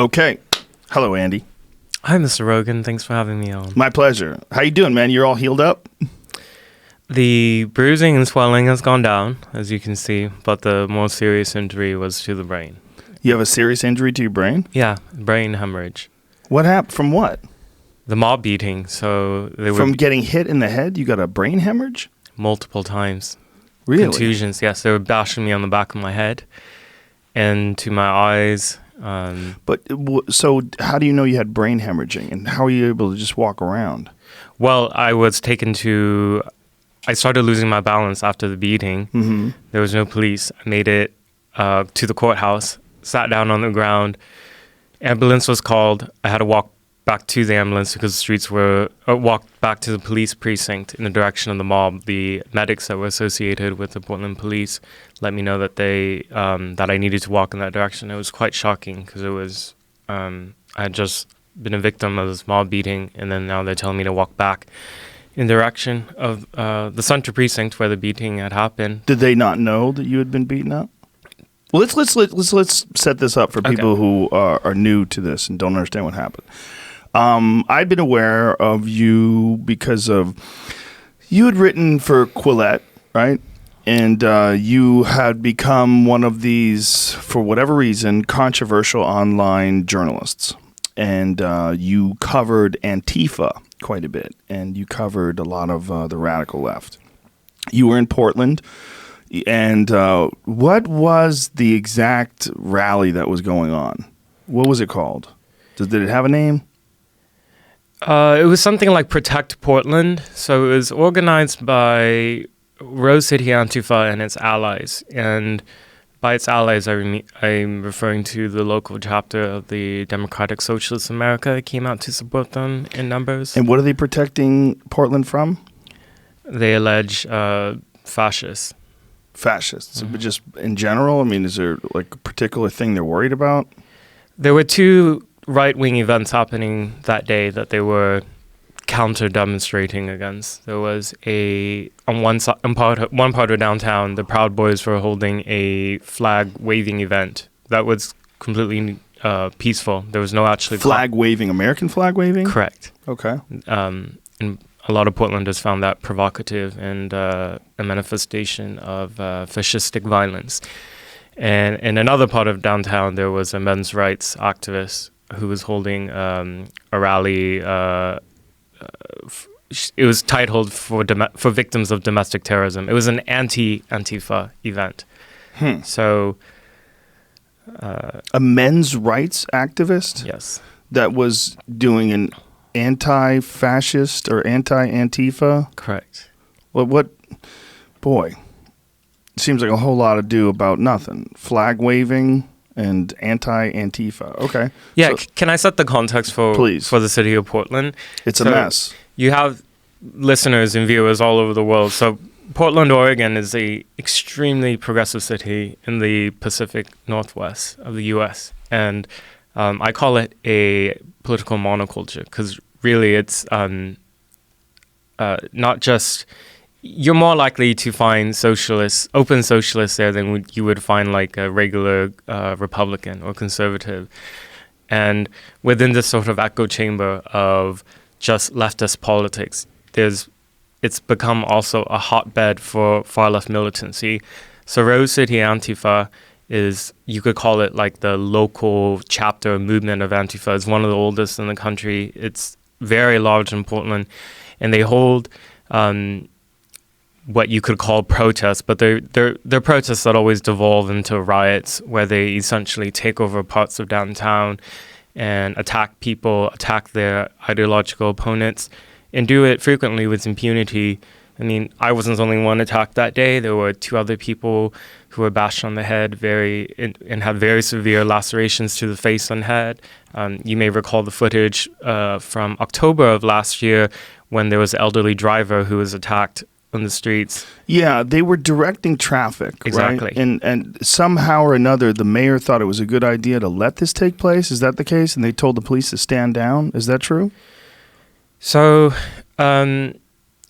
Okay. Hello, Andy. Hi, Mr. Rogan. Thanks for having me on. My pleasure. How you doing, man? You're all healed up? The bruising and swelling has gone down, as you can see, but the more serious injury was to the brain. You have a serious injury to your brain? Yeah, brain hemorrhage. What happened? From what? The mob beating, so they From were getting hit in the head? You got a brain hemorrhage? multiple times. Really? Contusions, yes. They were bashing me on the back of my head and to my eyes. So how do you know you had brain hemorrhaging, and how are you able to just walk around? Well, I started losing my balance after the beating. Mm-hmm. There was no police. I made it to the courthouse, sat down on the ground. Ambulance was called. I had to walk back to the ambulance because the streets walked back to the police precinct in the direction of the mob. The medics that were associated with the Portland police let me know that that I needed to walk in that direction. It was quite shocking because I had just been a victim of this mob beating, and then now they're telling me to walk back in the direction of the center precinct where the beating had happened. Did they not know that you had been beaten up? Well, let's set this up for people who are new to this and don't understand what happened. I'd been aware of you because you had written for Quillette, right? And you had become one of these, for whatever reason, controversial online journalists. And you covered Antifa quite a bit, and you covered a lot of the radical left. You were in Portland, and what was the exact rally that was going on? What was it called? Did it have a name? It was something like Protect Portland. So it was organized by Rose City Antifa and its allies. And by its allies, I'm referring to the local chapter of the Democratic Socialist America that came out to support them in numbers. And what are they protecting Portland from? They allege fascists. Fascists. But just in general, I mean, is there like a particular thing they're worried about? There were two right-wing events happening that day that they were counter-demonstrating against. There was one part of downtown, the Proud Boys were holding a flag-waving event that was completely peaceful. There was no actually flag-waving, American flag-waving? Correct. Okay. And a lot of Portlanders found that provocative and a manifestation of fascistic violence. And in another part of downtown, there was a men's rights activist who was holding a rally. It was titled for victims of domestic terrorism. It was an anti-Antifa event. So, a men's rights activist? Yes. That was doing an anti-fascist or anti-Antifa? Correct. Well, boy, seems like a whole lot to do about nothing. Flag waving and anti-Antifa. Okay. Yeah, can I set the context for the city of Portland? It's a mess. You have listeners and viewers all over the world. So Portland, Oregon is a extremely progressive city in the Pacific Northwest of the U.S. And I call it a political monoculture because really it's not just... You're more likely to find open socialists there than you would find like a regular Republican or conservative. And within this sort of echo chamber of just leftist politics, it's become also a hotbed for far left militancy. So Rose City Antifa is, you could call it like the local chapter movement of Antifa. It's one of the oldest in the country. It's very large in Portland, and they hold what you could call protests, but they're protests that always devolve into riots where they essentially take over parts of downtown and attack people, attack their ideological opponents, and do it frequently with impunity. I mean, I wasn't the only one attacked that day. There were two other people who were bashed on the head and had very severe lacerations to the face and head. You may recall the footage from October of last year when there was an elderly driver who was attacked on the streets. Yeah, they were directing traffic, exactly. Right? And somehow or another, the mayor thought it was a good idea to let this take place. Is that the case? And they told the police to stand down. Is that true? So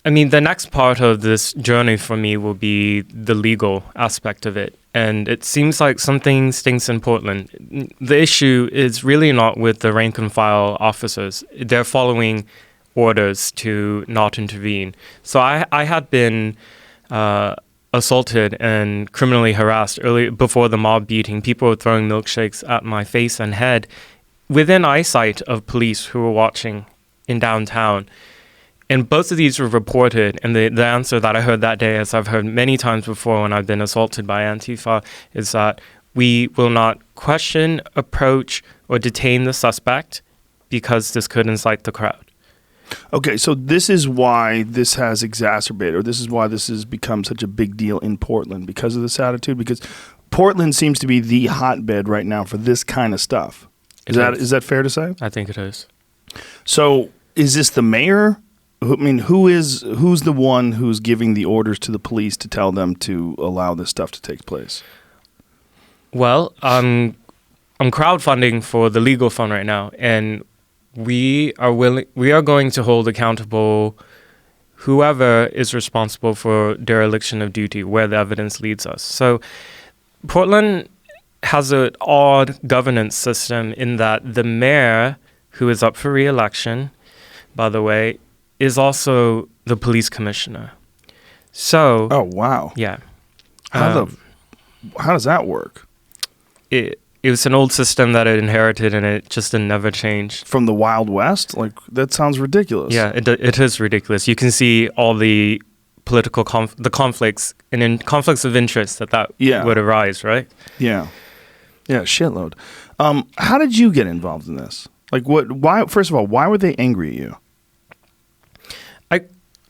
I mean, the next part of this journey for me will be the legal aspect of it. And it seems like something stinks in Portland. The issue is really not with the rank and file officers. They're following orders to not intervene. So I had been assaulted and criminally harassed before the mob beating. People were throwing milkshakes at my face and head within eyesight of police who were watching in downtown. And both of these were reported, and the answer that I heard that day, as I've heard many times before when I've been assaulted by Antifa, is that we will not question, approach, or detain the suspect because this could incite the crowd. Okay, so this is why this has exacerbated, or this is why this has become such a big deal in Portland, because of this attitude, because Portland seems to be the hotbed right now for this kind of stuff. Is that fair to say? I think it is. So is this the mayor? I mean, who's the one who's giving the orders to the police to tell them to allow this stuff to take place? Well, I'm crowdfunding for the legal fund right now, and we are going to hold accountable whoever is responsible for dereliction of duty, where the evidence leads us. So Portland has an odd governance system in that the mayor, who is up for re-election, by the way, is also the police commissioner. So, oh wow, yeah. How does that work? It was an old system that I inherited, and it just never changed. From the Wild West? Like, that sounds ridiculous. Yeah, it is ridiculous. You can see all the political conflicts and in conflicts of interest that would arise, right? Yeah, shitload. How did you get involved in this? Like, why? First of all, why were they angry at you?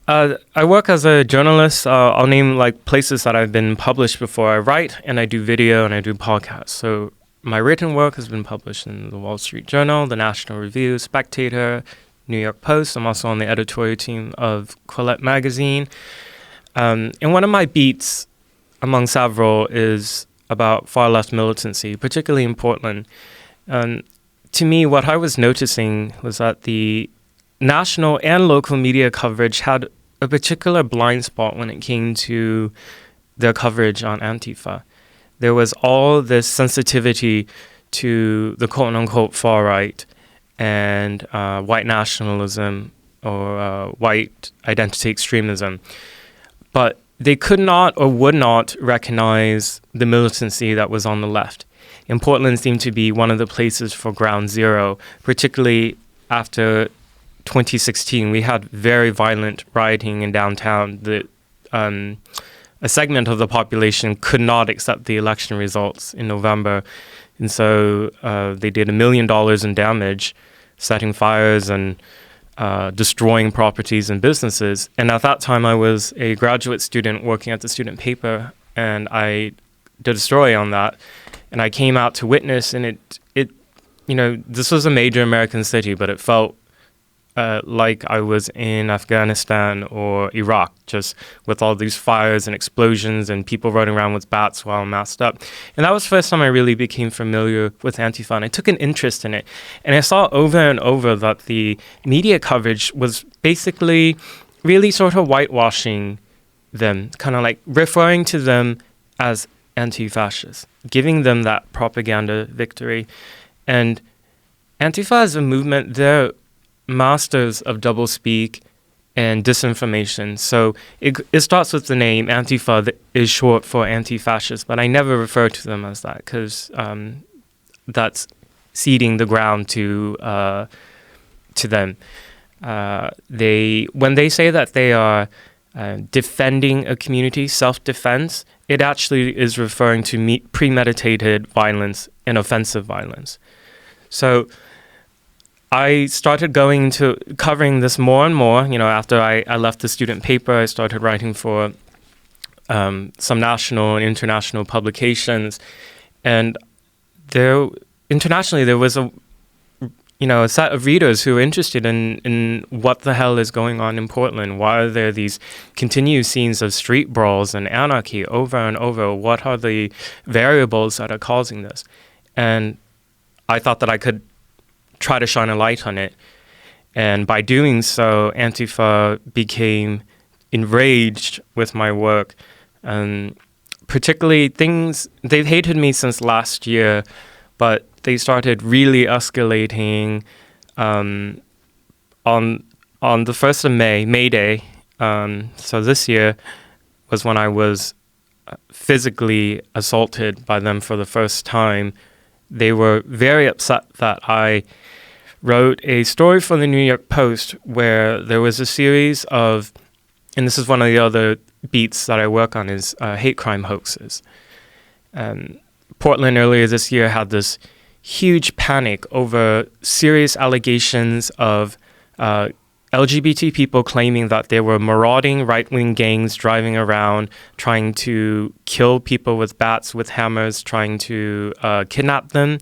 I work as a journalist. I'll name like places that I've been published before. I write and I do video and I do podcasts. So my written work has been published in the Wall Street Journal, the National Review, Spectator, New York Post. I'm also on the editorial team of Quillette magazine. And one of my beats, among several, is about far left militancy, particularly in Portland. To me, what I was noticing was that the national and local media coverage had a particular blind spot when it came to their coverage on Antifa. There was all this sensitivity to the quote-unquote far right and white nationalism or white identity extremism. But they could not or would not recognize the militancy that was on the left. And Portland seemed to be one of the places for ground zero, particularly after 2016. We had very violent rioting in downtown. A segment of the population could not accept the election results in November. And so they did $1 million in damage, setting fires and destroying properties and businesses. And at that time, I was a graduate student working at the student paper, and I did a story on that. And I came out to witness, and it this was a major American city, but it felt like I was in Afghanistan or Iraq, just with all these fires and explosions and people running around with bats while masked up. And that was the first time I really became familiar with Antifa, and I took an interest in it. And I saw over and over that the media coverage was basically really sort of whitewashing them, kind of like referring to them as anti-fascists, giving them that propaganda victory. And Antifa as a movement, they're masters of doublespeak and disinformation. So it starts with the name. Antifa that is short for anti-fascist, but I never refer to them as that because that's ceding the ground to them. When they say that they are defending a community, self-defense, it actually is referring to premeditated violence and offensive violence. So I started going to covering this more and more. After I left the student paper, I started writing for some national and international publications, and internationally there was a set of readers who were interested in what the hell is going on in Portland. Why are there these continued scenes of street brawls and anarchy over and over? What are the variables that are causing this? And I thought that I could try to shine a light on it. And by doing so, Antifa became enraged with my work, and particularly they've hated me since last year, but they started really escalating on the 1st of May Day. So this year was when I was physically assaulted by them for the first time. They were very upset that I wrote a story for the New York Post where there was a series of, and this is one of the other beats that I work on, is hate crime hoaxes. Portland earlier this year had this huge panic over serious allegations of LGBT people claiming that there were marauding right-wing gangs driving around, trying to kill people with bats, with hammers, trying to kidnap them.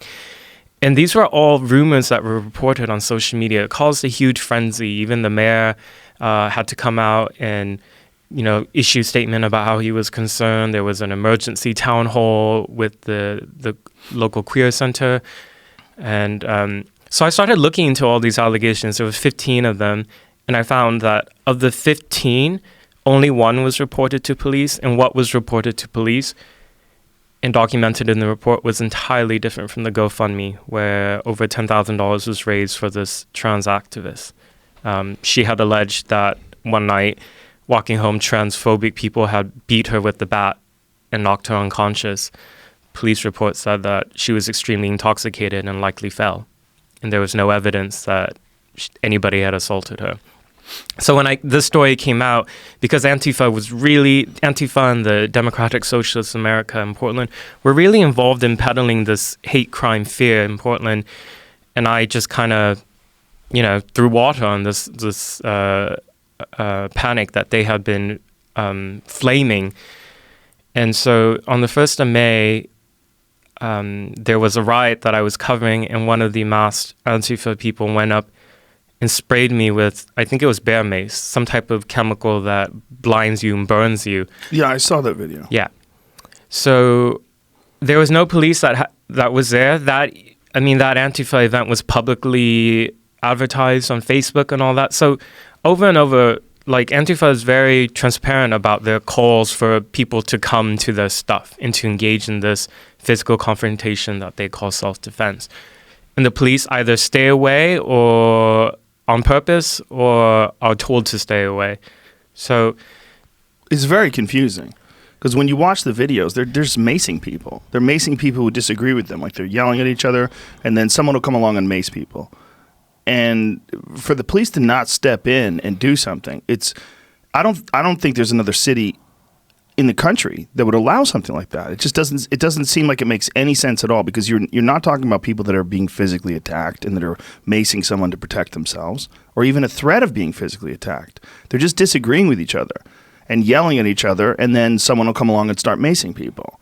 And these were all rumors that were reported on social media. It caused a huge frenzy. Even the mayor had to come out and, issue a statement about how he was concerned. There was an emergency town hall with the local queer center. And so I started looking into all these allegations. There was 15 of them. And I found that of the 15, only one was reported to police. And what was reported to police and documented in the report was entirely different from the GoFundMe, where over $10,000 was raised for this trans activist. She had alleged that one night, walking home, transphobic people had beat her with the bat and knocked her unconscious. Police reports said that she was extremely intoxicated and likely fell. And there was no evidence that anybody had assaulted her. So when this story came out, because Antifa and the Democratic Socialist America in Portland were really involved in peddling this hate crime fear in Portland, and I just kind of, threw water on this panic that they had been flaming. And so on the 1st of May, there was a riot that I was covering, and one of the masked Antifa people went up and sprayed me with, I think it was bear mace, some type of chemical that blinds you and burns you. Yeah, I saw that video. Yeah. So there was no police that was there. That Antifa event was publicly advertised on Facebook and all that. So over and over, Antifa is very transparent about their calls for people to come to their stuff and to engage in this physical confrontation that they call self-defense. And the police either stay away or on purpose or are told to stay away. So it's very confusing because when you watch the videos, they're just macing people. They're macing people who disagree with them. They're yelling at each other, and then someone will come along and mace people. And for the police to not step in and do something, I don't think there's another city in the country that would allow something like that. It just doesn't seem like it makes any sense at all, because you're not talking about people that are being physically attacked and that are macing someone to protect themselves, or even a threat of being physically attacked. They're just disagreeing with each other and yelling at each other, and then someone will come along and start macing people.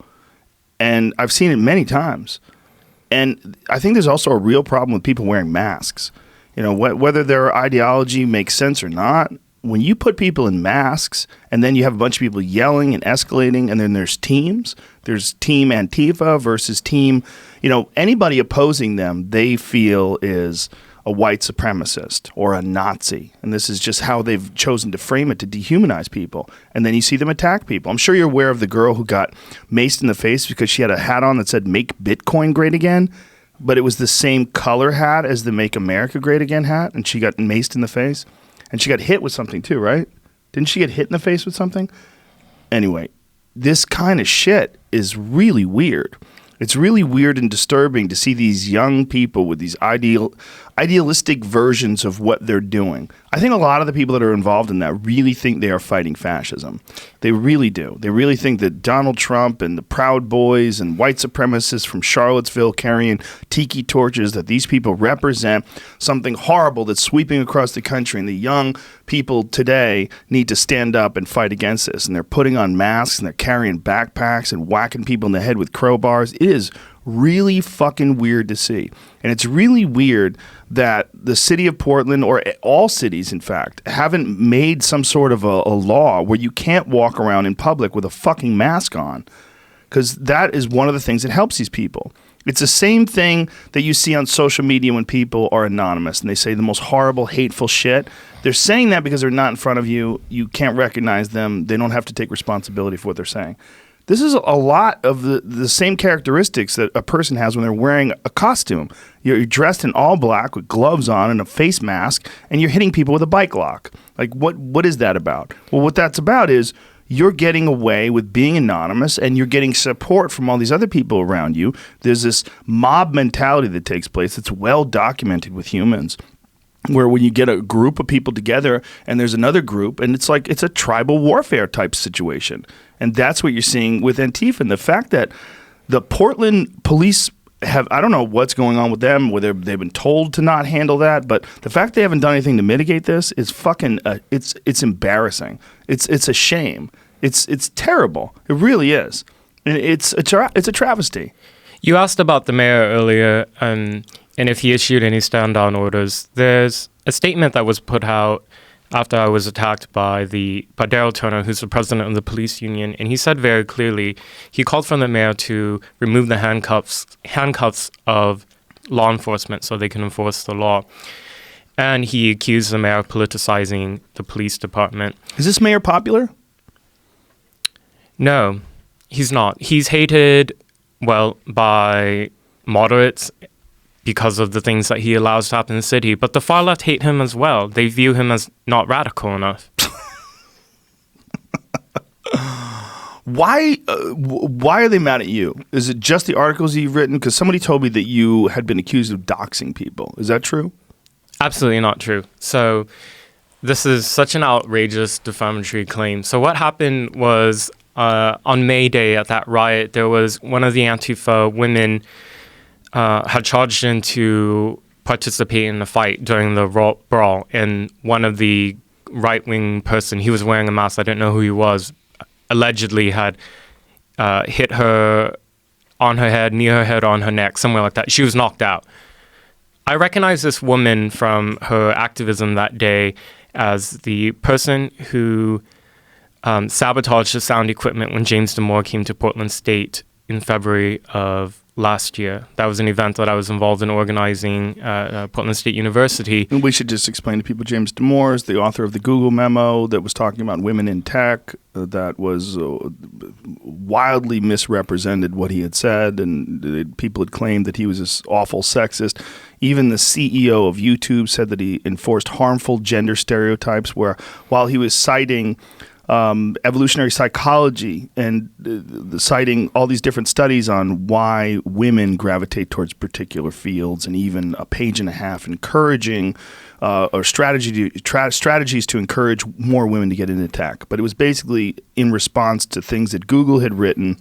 And I've seen it many times. And I think there's also a real problem with people wearing masks. Whether their ideology makes sense or not, when you put people in masks and then you have a bunch of people yelling and escalating, and then there's teams, there's team Antifa versus team, anybody opposing them, they feel is a white supremacist or a Nazi. And this is just how they've chosen to frame it, to dehumanize people. And then you see them attack people. I'm sure you're aware of the girl who got maced in the face because she had a hat on that said "Make Bitcoin Great Again," but it was the same color hat as the "Make America Great Again" hat, and she got maced in the face. And she got hit with something too, right? Didn't she get hit in the face with something? Anyway, this kind of shit is really weird. It's really weird and disturbing to see these young people with these idealistic versions of what they're doing. I think a lot of the people that are involved in that really think they are fighting fascism. They really do. They really think that Donald Trump and the Proud Boys and white supremacists from Charlottesville carrying tiki torches, that these people represent something horrible that's sweeping across the country, and the young people today need to stand up and fight against this. And they're putting on masks and they're carrying backpacks and whacking people in the head with crowbars. It is really fucking weird to see. And it's really weird that the city of Portland, or all cities in fact, haven't made some sort of a law where you can't walk around in public with a fucking mask on, because that is one of the things that helps these people. It's the same thing that you see on social media when people are anonymous and they say the most horrible, hateful shit. They're saying that because they're not in front of you. You can't recognize them. They don't have to take responsibility for what they're saying. This is a lot of the same characteristics that a person has when they're wearing a costume. You're dressed in all black with gloves on and a face mask, and you're hitting people with a bike lock. Like, what is that about? Well, what that's about is you're getting away with being anonymous, and you're getting support from all these other people around you. There's this mob mentality that takes place that's well documented with humans, where when you get a group of people together and there's another group, and it's like it's a tribal warfare type situation. And that's what you're seeing with Antifa. And the fact that the Portland police I don't know what's going on with them, whether they've been told to not handle that, but the fact they haven't done anything to mitigate this is fucking, it's embarrassing. It's a shame. It's terrible. It really is. It's a travesty. You asked about the mayor earlier, and if he issued any stand-down orders. There's a statement that was put out after I was attacked by Daryl Turner, who's the president of the police union, and he said very clearly, he called for the mayor to remove the handcuffs of law enforcement so they can enforce the law. And he accused the mayor of politicizing the police department. Is this mayor popular? No, he's not. He's hated, by moderates because of the things that he allows to happen in the city. But the far left hate him as well. They view him as not radical enough. Why are they mad at you? Is it just the articles you've written? Because somebody told me that you had been accused of doxing people. Is that true? Absolutely not true. So this is such an outrageous defamatory claim. So what happened was on May Day at that riot, there was one of the Antifa women had charged in to participate in the fight during the brawl, and one of the right-wing person, he was wearing a mask, I don't know who he was, allegedly had hit her on her head, near her head, on her neck, somewhere like that. She was knocked out. I recognize this woman from her activism that day as the person who sabotaged the sound equipment when James Damore came to Portland State in February of last year. That was an event that I was involved in organizing at Portland State University. And we should just explain to people, James Damore is the author of the Google memo that was talking about women in tech, that was wildly misrepresented what he had said, and people had claimed that he was this awful sexist. Even the CEO of YouTube said that he enforced harmful gender stereotypes, where while he was citing evolutionary psychology and citing all these different studies on why women gravitate towards particular fields, and even a page and a half encouraging or strategies to encourage more women to get into tech. But it was basically in response to things that Google had written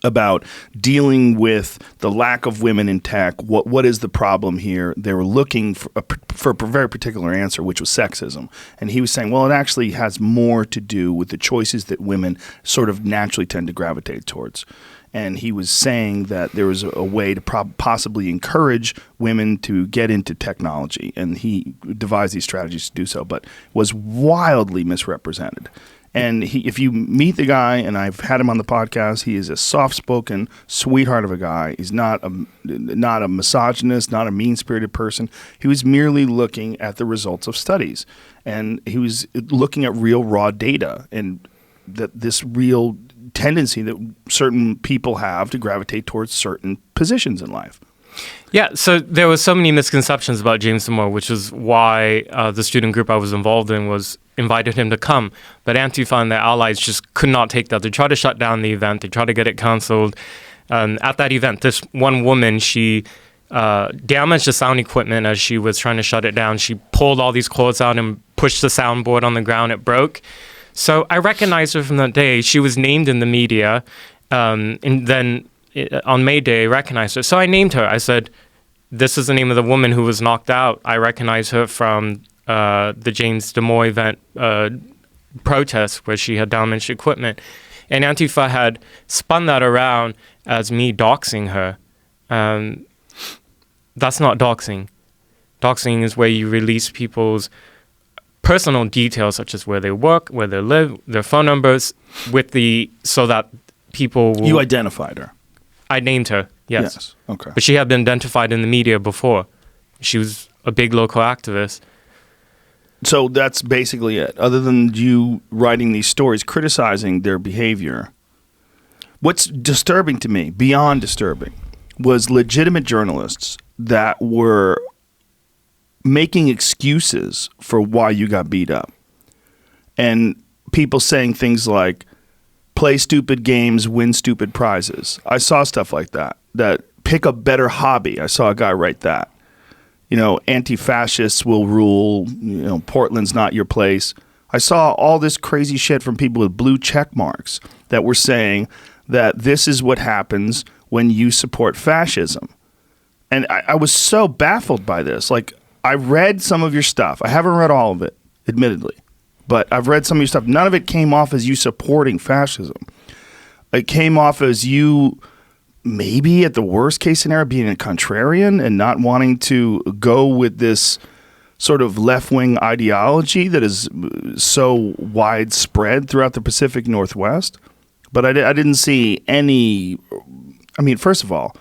about dealing with the lack of women in tech. What is the problem here? They were looking for a very particular answer, which was sexism. And he was saying, well, it actually has more to do with the choices that women sort of naturally tend to gravitate towards. And he was saying that there was a way to possibly encourage women to get into technology. And he devised these strategies to do so, but was wildly misrepresented. And if you meet the guy, and I've had him on the podcast, he is a soft-spoken sweetheart of a guy. He's not a misogynist, not a mean-spirited person. He was merely looking at the results of studies, and he was looking at real raw data, and that this real tendency that certain people have to gravitate towards certain positions in life. Yeah, so there were so many misconceptions about James Damore, which is why the student group I was involved in invited him to come. But Antifa and their allies just could not take that. They tried to shut down the event. They tried to get it canceled. At that event, this one woman, she damaged the sound equipment as she was trying to shut it down. She pulled all these cords out and pushed the soundboard on the ground. It broke. So I recognized her from that day. She was named in the media, and then on May Day, I recognized her. So I named her. I said, this is the name of the woman who was knocked out. I recognize her from the James Damore event protest where she had damaged equipment. And Antifa had spun that around as me doxing her. That's not doxing. Doxing is where you release people's personal details, such as where they work, where they live, their phone numbers, so that people will... You identified her. I named her. Yes. Okay. But she had been identified in the media before. She was a big local activist. So that's basically it. Other than you writing these stories criticizing their behavior, what's disturbing to me, beyond disturbing, was legitimate journalists that were making excuses for why you got beat up. And people saying things like, play stupid games, win stupid prizes. I saw stuff like that. That pick a better hobby. I saw a guy write that. Anti-fascists will rule. Portland's not your place. I saw all this crazy shit from people with blue check marks that were saying that this is what happens when you support fascism. And I was so baffled by this. Like, I read some of your stuff. I haven't read all of it, admittedly. But I've read some of your stuff. None of it came off as you supporting fascism. It came off as you, maybe at the worst case scenario, being a contrarian and not wanting to go with this sort of left-wing ideology that is so widespread throughout the Pacific Northwest. But I didn't see any. I mean, first of all,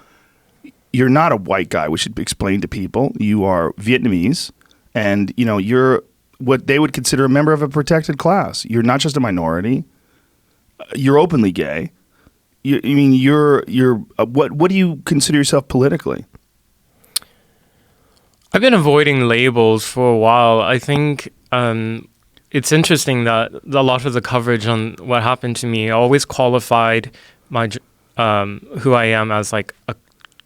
you're not a white guy. We should explain to people. You are Vietnamese, and you're what they would consider a member of a protected class. You're not just a minority. You're openly gay. What do you consider yourself politically? I've been avoiding labels for a while. I think it's interesting that a lot of the coverage on what happened to me always qualified my who I am as like a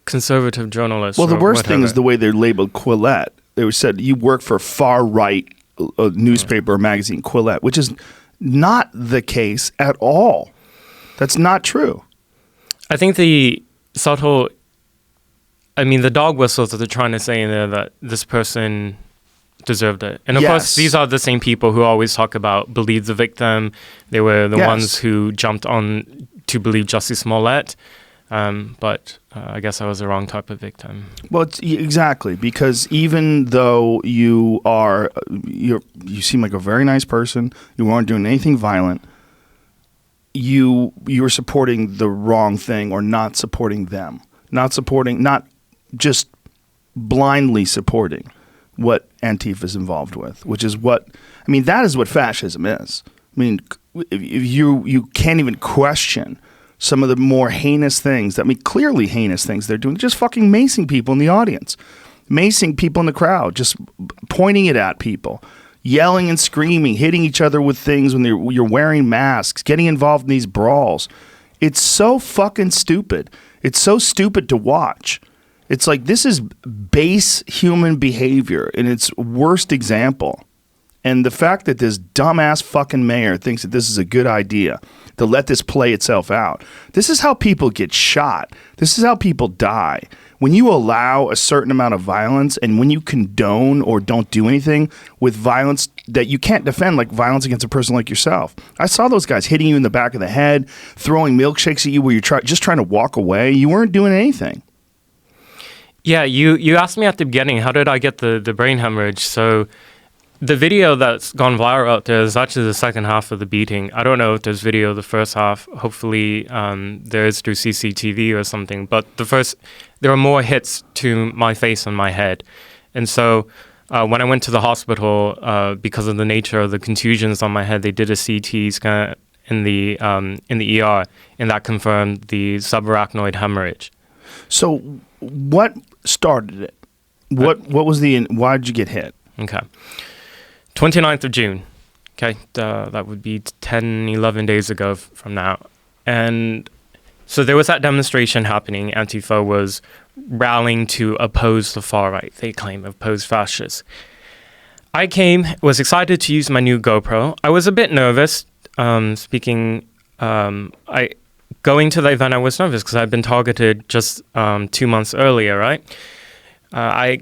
conservative journalist. Well, the worst thing is the way they're labeled Quillette. They said you work for far-right newspaper or magazine, Quillette, which is not the case at all. That's not true. I think the dog whistles that they're trying to say in there that this person deserved it. And of course, these are the same people who always talk about believe the victim. They were the ones who jumped on to believe Jussie Smollett. But I guess I was the wrong type of victim. Well, exactly, because even though you seem like a very nice person, you aren't doing anything violent, you're supporting the wrong thing or not supporting them, not just blindly supporting what Antifa is involved with, which is that is what fascism is. I mean, if you can't even question some of the more heinous things, clearly heinous things they're doing, just fucking macing people in the audience, macing people in the crowd, just pointing it at people, yelling and screaming, hitting each other with things when you're wearing masks, getting involved in these brawls. It's so fucking stupid. It's so stupid to watch. It's like, this is base human behavior in its worst example. And the fact that this dumbass fucking mayor thinks that this is a good idea to let this play itself out. This is how people get shot. This is how people die. When you allow a certain amount of violence and when you condone or don't do anything with violence that you can't defend, like violence against a person like yourself. I saw those guys hitting you in the back of the head, throwing milkshakes at you where you're just trying to walk away. You weren't doing anything. Yeah, you asked me at the beginning, how did I get the brain hemorrhage? So the video that's gone viral out there is actually the second half of the beating. I don't know if there's video of the first half. Hopefully there is through CCTV or something. But there are more hits to my face and my head. And so when I went to the hospital, because of the nature of the contusions on my head, they did a CT scan in the ER, and that confirmed the subarachnoid hemorrhage. So what started it? What was why did you get hit? Okay. 29th of June. Okay. That would be 10, 11 days ago from now. And so there was that demonstration happening. Antifa was rallying to oppose the far right. They claim oppose fascists. I was excited to use my new GoPro. I was a bit nervous. Going to the event, I was nervous because I'd been targeted just 2 months earlier, right? I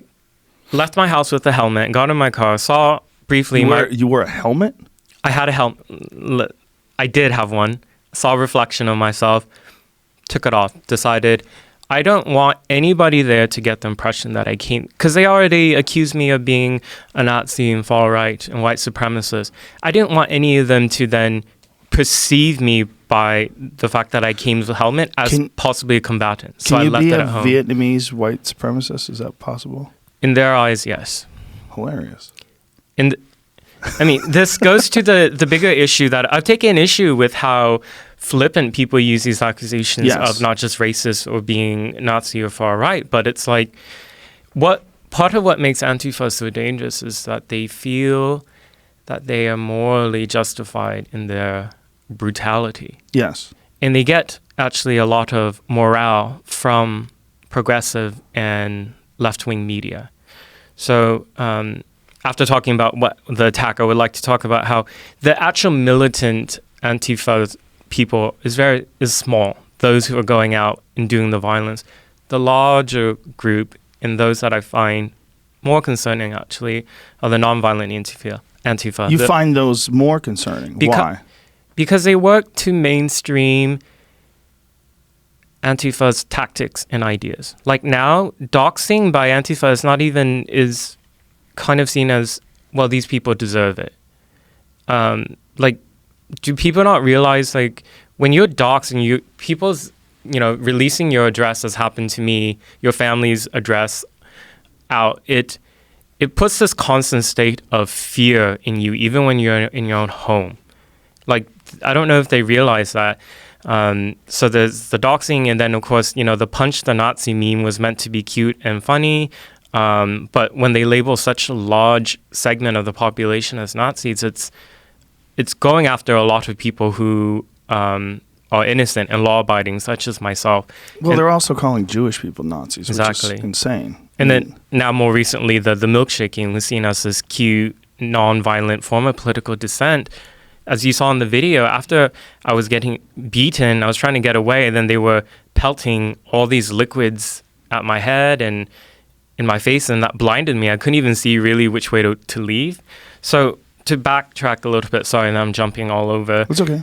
left my house with a helmet, got in my car, saw briefly... You wore a helmet? I had a helmet. I did have one. Saw a reflection of myself, took it off, decided I don't want anybody there to get the impression that I came... Because they already accused me of being a Nazi and far-right and white supremacist. I didn't want any of them to then perceive me by the fact that I came with a helmet as possibly a combatant. So can I you left be it a at home. Vietnamese white supremacist? Is that possible? In their eyes, yes. Hilarious. This goes to the bigger issue that I've taken issue with how flippant people use these accusations of not just racist or being Nazi or far right, but it's like part of what makes Antifa so dangerous is that they feel that they are morally justified in their brutality. Yes. And they get actually a lot of morale from progressive and left-wing media. So after talking about what the attack, I would like to talk about how the actual militant Antifa people is small, those who are going out and doing the violence. The larger group, and those that I find more concerning actually, are the non-violent Antifa. You find those more concerning. Why? Because they work to mainstream Antifa's tactics and ideas. Like now, doxing by Antifa is kind of seen as, well, these people deserve it. Do people not realize, like, when you're doxing, releasing your address, as happened to me, your family's address out, it puts this constant state of fear in you, even when you're in your own home. Like, I don't know if they realize that. So there's the doxing, and then, of course, the punch the Nazi meme was meant to be cute and funny. But when they label such a large segment of the population as Nazis, it's going after a lot of people who are innocent and law-abiding, such as myself. Well, they're also calling Jewish people Nazis, exactly. Which is insane. And then now more recently, the milkshaking was seen as this cute, non-violent form of political dissent. As you saw in the video, after I was getting beaten, I was trying to get away, and then they were pelting all these liquids at my head and in my face, and that blinded me. I couldn't even see really which way to leave. So to backtrack a little bit, sorry, and I'm jumping all over. It's okay.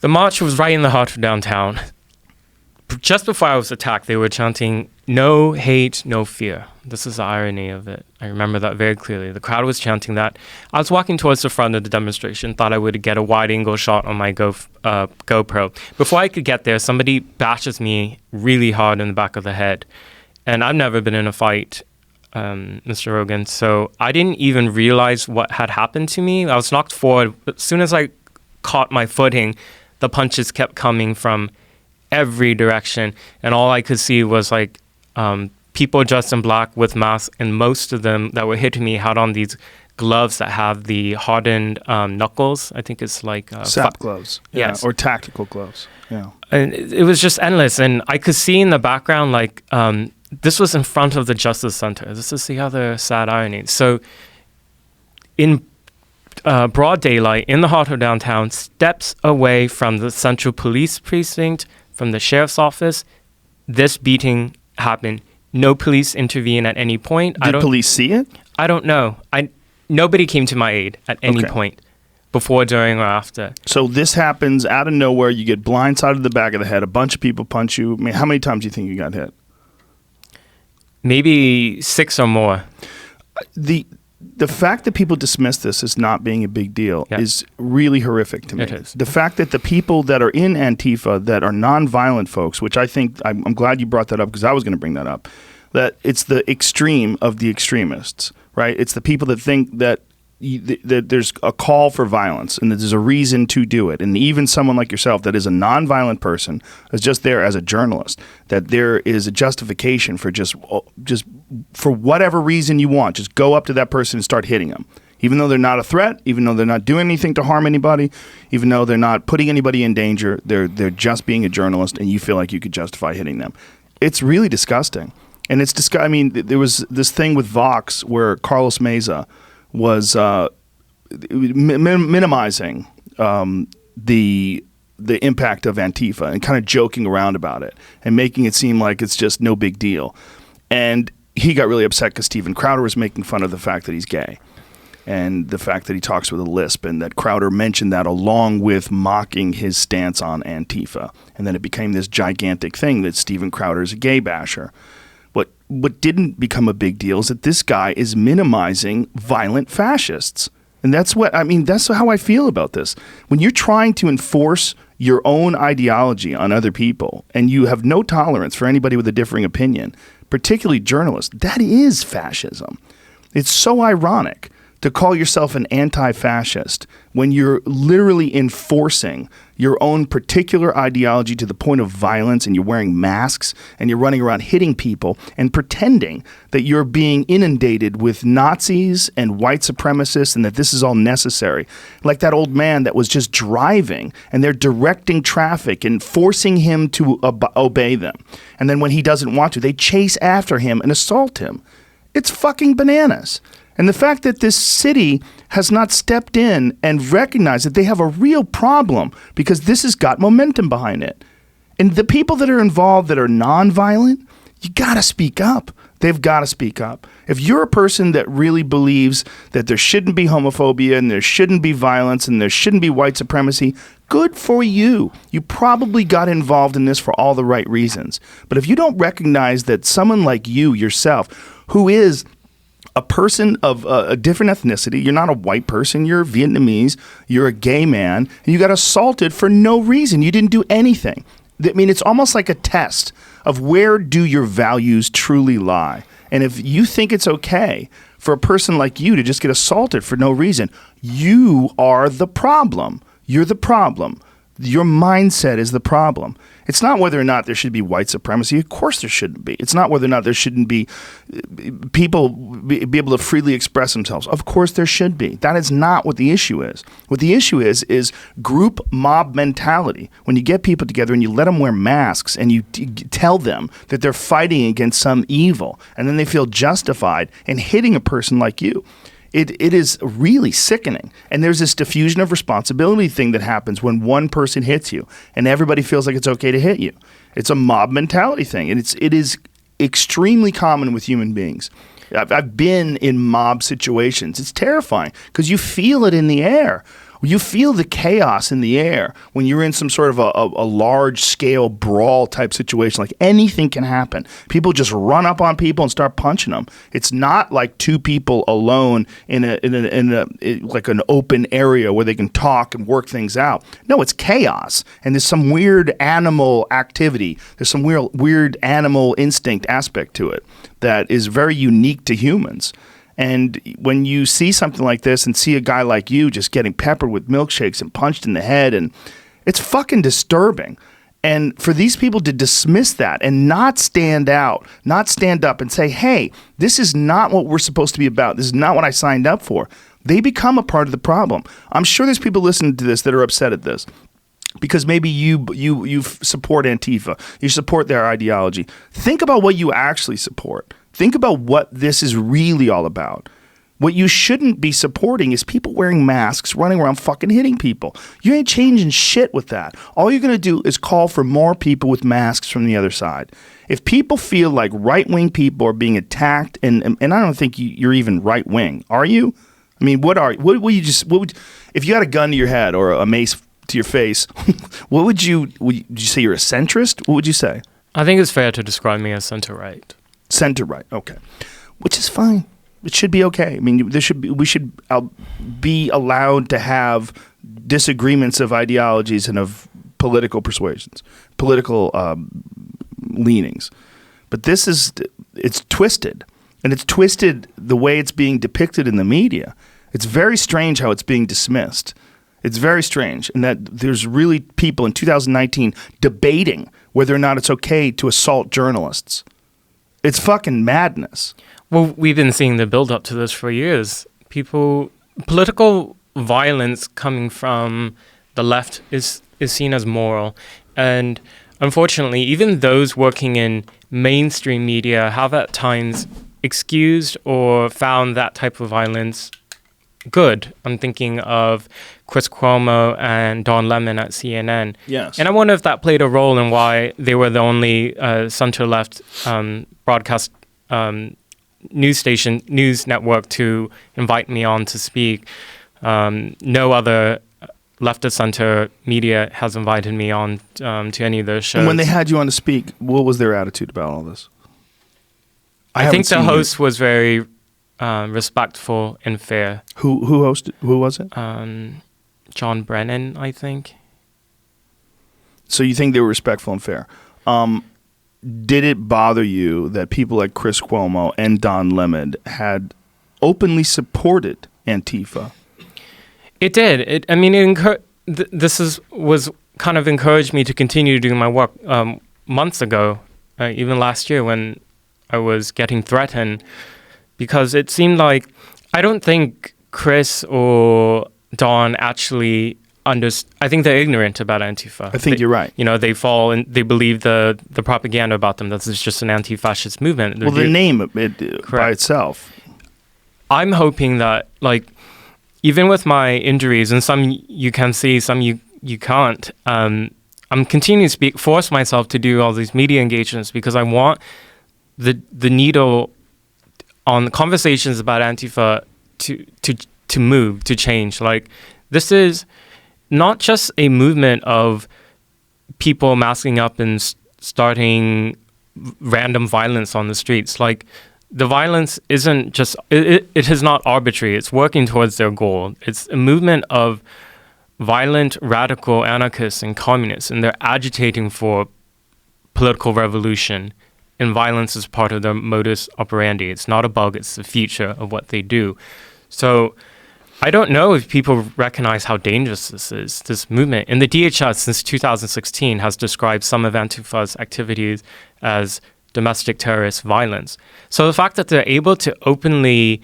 The march was right in the heart of downtown. Just before I was attacked, they were chanting, "No hate, no fear." This is the irony of it. I remember that very clearly. The crowd was chanting that. I was walking towards the front of the demonstration, thought I would get a wide-angle shot on my GoPro. Before I could get there, somebody bashes me really hard in the back of the head. And I've never been in a fight, Mr. Rogan, so I didn't even realize what had happened to me. I was knocked forward. As soon as I caught my footing, the punches kept coming from every direction, and all I could see was people dressed in black with masks, and most of them that were hitting me had on these gloves that have the hardened knuckles. I think it's like SAP gloves, yes, or tactical gloves. Yeah, and it was just endless, and I could see in the background this was in front of the Justice Center. This is the other sad irony. So, in broad daylight, in the heart of downtown, steps away from the Central Police Precinct, from the Sheriff's Office, this beating happened. No police intervene at any point. Did police see it? I don't know. Nobody came to my aid at any point, before, during, or after. So this happens out of nowhere. You get blindsided in the back of the head. A bunch of people punch you. I mean, how many times do you think you got hit? Maybe 6 or more. The fact that people dismiss this as not being a big deal is really horrific to me. It is. The fact that the people that are in Antifa that are nonviolent folks, which I think, I'm glad you brought that up because I was going to bring that up, that it's the extreme of the extremists, right? It's the people that think that there's a call for violence and that there's a reason to do it. And even someone like yourself that is a nonviolent person is just there as a journalist, that there is a justification for just for whatever reason you want, just go up to that person and start hitting them. Even though they're not a threat, even though they're not doing anything to harm anybody, even though they're not putting anybody in danger, they're just being a journalist and you feel like you could justify hitting them. It's really disgusting. And it's I mean, there was this thing with Vox where Carlos Meza was minimizing the impact of Antifa and kind of joking around about it and making it seem like it's just no big deal. And he got really upset because Steven Crowder was making fun of the fact that he's gay and the fact that he talks with a lisp, and that Crowder mentioned that along with mocking his stance on Antifa. And then it became this gigantic thing that Steven Crowder is a gay basher. What didn't become a big deal is that this guy is minimizing violent fascists. And that's how I feel about this. When you're trying to enforce your own ideology on other people, and you have no tolerance for anybody with a differing opinion, particularly journalists, that is fascism. It's so ironic to call yourself an anti-fascist when you're literally enforcing your own particular ideology to the point of violence, and you're wearing masks and you're running around hitting people and pretending that you're being inundated with Nazis and white supremacists and that this is all necessary. Like that old man that was just driving and they're directing traffic and forcing him to obey them. And then when he doesn't want to, they chase after him and assault him. It's fucking bananas. And the fact that this city has not stepped in and recognized that they have a real problem because this has got momentum behind it. And the people that are involved that are nonviolent, you got to speak up. They've got to speak up. If you're a person that really believes that there shouldn't be homophobia and there shouldn't be violence and there shouldn't be white supremacy, good for you. You probably got involved in this for all the right reasons. But if you don't recognize that someone like you yourself, who is a person of a different ethnicity, you're not a white person, you're Vietnamese, you're a gay man, and you got assaulted for no reason. You didn't do anything. I mean, it's almost like a test of where do your values truly lie. And if you think it's okay for a person like you to just get assaulted for no reason, you are the problem. You're the problem. Your mindset is the problem. It's not whether or not there should be white supremacy. Of course there shouldn't be. It's not whether or not there shouldn't be people be able to freely express themselves. Of course there should be. That is not what the issue is. What the issue is group mob mentality. When you get people together and you let them wear masks and you tell them that they're fighting against some evil, and then they feel justified in hitting a person like you. It is really sickening. And there's this diffusion of responsibility thing that happens when one person hits you and everybody feels like it's okay to hit you. It's a mob mentality thing. And it is extremely common with human beings. I've been in mob situations. It's terrifying because you feel it in the air. You feel the chaos in the air when you're in some sort of a large-scale brawl type situation. Like anything can happen. People just run up on people and start punching them. It's not like two people alone in like an open area where they can talk and work things out. No, it's chaos, and there's some weird animal activity. There's some weird animal instinct aspect to it that is very unique to humans. And when you see something like this and see a guy like you just getting peppered with milkshakes and punched in the head, and it's fucking disturbing. And for these people to dismiss that and not stand out, not stand up and say, hey, this is not what we're supposed to be about. This is not what I signed up for. They become a part of the problem. I'm sure there's people listening to this that are upset at this. Because maybe you support Antifa, you support their ideology. Think about what you actually support. Think about what this is really all about. What you shouldn't be supporting is people wearing masks, running around fucking hitting people. You ain't changing shit with that. All you're going to do is call for more people with masks from the other side. If people feel like right-wing people are being attacked, and I don't think you're even right-wing, are you? I mean, if you had a gun to your head or a mace to your face, would you say you're a centrist? What would you say? I think it's fair to describe me as center-right. Center-right, okay. Which is fine. It should be okay. I mean, we should be allowed to have disagreements of ideologies and of political persuasions, political leanings. But it's twisted. And it's twisted the way it's being depicted in the media. It's very strange how it's being dismissed. It's very strange. And that there's really people in 2019 debating whether or not it's okay to assault journalists. It's fucking madness. Well, we've been seeing the build up to this for years. Political violence coming from the left is seen as moral. And unfortunately, even those working in mainstream media have at times excused or found that type of violence good. I'm thinking of Chris Cuomo and Don Lemon at CNN. Yes. And I wonder if that played a role in why they were the only center-left broadcast news network to invite me on to speak. No other left-of-center media has invited me on to any of their shows. And when they had you on to speak, what was their attitude about all this? I think the host was very respectful and fair. Who hosted? Who was it? John Brennan, I think. So you think they were respectful and fair. Did it bother you that people like Chris Cuomo and Don Lemon had openly supported Antifa? It did. Was kind of encouraged me to continue doing my work months ago, even last year when I was getting threatened, because it seemed like I don't think Chris or Don actually I think they're ignorant about Antifa. I think you're right. They fall and they believe the propaganda about them. That it's just an anti-fascist movement. Well, the name of it by itself. I'm hoping that, like, even with my injuries, and some you can see, some you can't, I'm continuing to force myself to do all these media engagements because I want the needle on conversations about Antifa to move, to change. Like, this is not just a movement of people masking up and starting random violence on the streets. Like, the violence isn't just, it is not arbitrary. It's working towards their goal. It's a movement of violent, radical anarchists and communists, and they're agitating for political revolution, and violence is part of their modus operandi. It's not a bug, it's the feature of what they do. So I don't know if people recognize how dangerous this is, this movement. And the DHS since 2016 has described some of Antifa's activities as domestic terrorist violence. So the fact that they're able to openly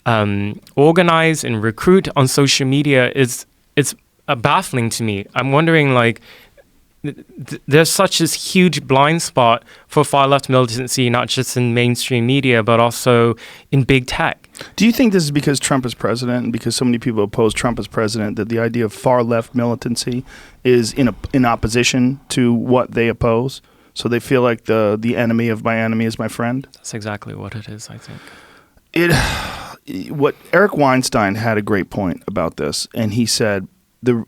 organize and recruit on social media it's baffling to me. I'm wondering, like, there's such this huge blind spot for far-left militancy, not just in mainstream media, but also in big tech. Do you think this is because Trump is president and because so many people oppose Trump as president that the idea of far-left militancy is in opposition to what they oppose? So they feel like the enemy of my enemy is my friend? That's exactly what it is, I think. What Eric Weinstein had a great point about this, and he said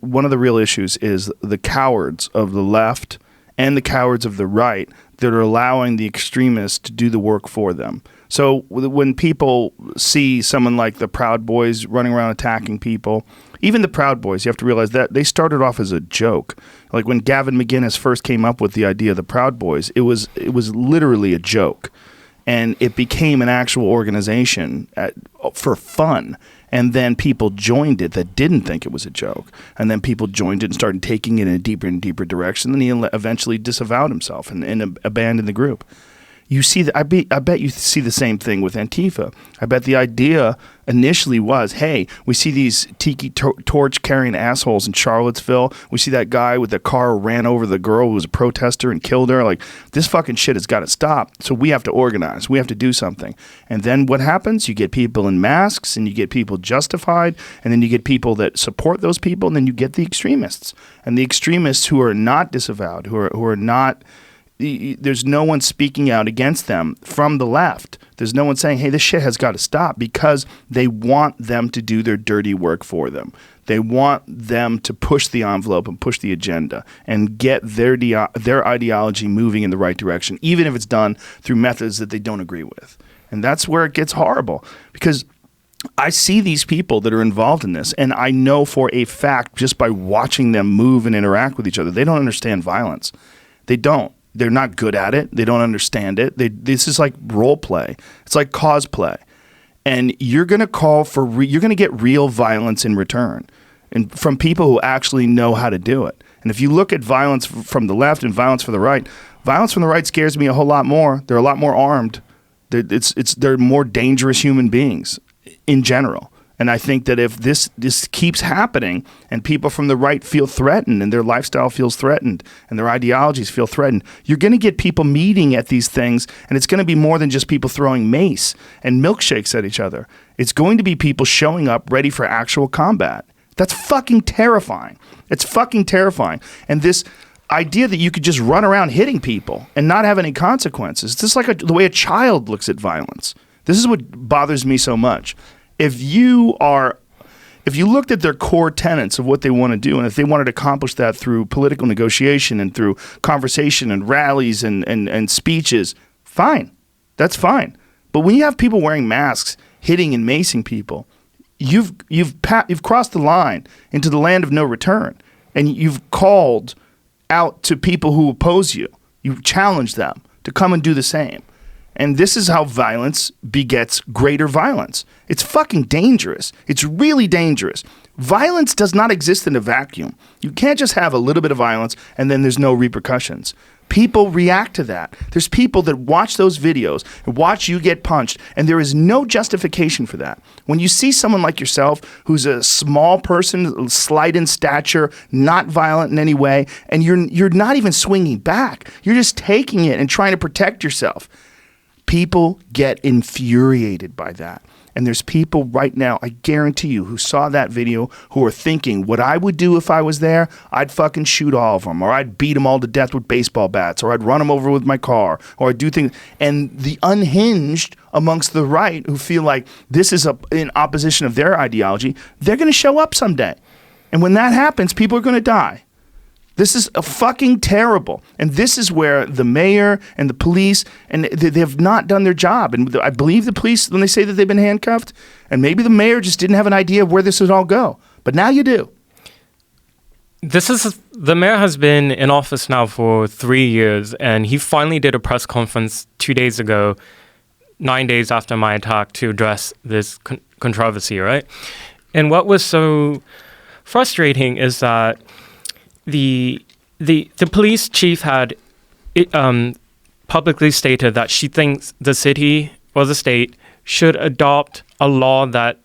one of the real issues is the cowards of the left and the cowards of the right that are allowing the extremists to do the work for them. So when people see someone like the Proud Boys running around attacking people, even the Proud Boys, you have to realize that they started off as a joke. Like when Gavin McInnes first came up with the idea of the Proud Boys, it was literally a joke. And it became an actual organization for fun. And then people joined it that didn't think it was a joke. And then people joined it and started taking it in a deeper and deeper direction. Then he eventually disavowed himself and abandoned the group. You see that? I bet you see the same thing with Antifa. I bet the idea initially was, hey, we see these tiki torch carrying assholes in Charlottesville. We see that guy with the car ran over the girl who was a protester and killed her. Like, this fucking shit has got to stop. So we have to organize. We have to do something. And then what happens? You get people in masks, and you get people justified, and then you get people that support those people, and then you get the extremists. And the extremists who are not disavowed, who are not. There's no one speaking out against them from the left. There's no one saying, hey, this shit has got to stop, because they want them to do their dirty work for them. They want them to push the envelope and push the agenda and get their ideology moving in the right direction, even if it's done through methods that they don't agree with. And that's where it gets horrible, because I see these people that are involved in this, and I know for a fact, just by watching them move and interact with each other, they don't understand violence. They don't. They're not good at it. They don't understand it. This is like role play. It's like cosplay. And you're going to call for you're going to get real violence in return, and from people who actually know how to do it. And if you look at violence from the left and violence from the right scares me a whole lot more. They're a lot more armed. They're more dangerous human beings in general. And I think that if this keeps happening and people from the right feel threatened and their lifestyle feels threatened and their ideologies feel threatened, you're going to get people meeting at these things, and it's going to be more than just people throwing mace and milkshakes at each other. It's going to be people showing up ready for actual combat. That's fucking terrifying. It's fucking terrifying. And this idea that you could just run around hitting people and not have any consequences, it's just like the way a child looks at violence. This is what bothers me so much. If you looked at their core tenets of what they want to do, and if they wanted to accomplish that through political negotiation and through conversation and rallies and speeches, fine. That's fine. But when you have people wearing masks, hitting and macing people, you've crossed the line into the land of no return, and you've called out to people who oppose you. You challenge them to come and do the same. And this is how violence begets greater violence. It's fucking dangerous. It's really dangerous. Violence does not exist in a vacuum. You can't just have a little bit of violence and then there's no repercussions. People react to that. There's people that watch those videos and watch you get punched, and there is no justification for that. When you see someone like yourself who's a small person, slight in stature, not violent in any way, and you're not even swinging back. You're just taking it and trying to protect yourself. People get infuriated by that. And there's people right now, I guarantee you, who saw that video who are thinking, what I would do if I was there, I'd fucking shoot all of them, or I'd beat them all to death with baseball bats, or I'd run them over with my car, or I'd do things. And the unhinged amongst the right who feel like this is in opposition of their ideology, they're going to show up someday. And when that happens, people are going to die. This is fucking terrible. And this is where the mayor and the police, and they have not done their job. And I believe the police, when they say that they've been handcuffed, and maybe the mayor just didn't have an idea of where this would all go. But now you do. The mayor has been in office now for 3 years, and he finally did a press conference 2 days ago, 9 days after my attack, to address this controversy, right? And what was so frustrating is that the police chief had publicly stated that she thinks the city or the state should adopt a law that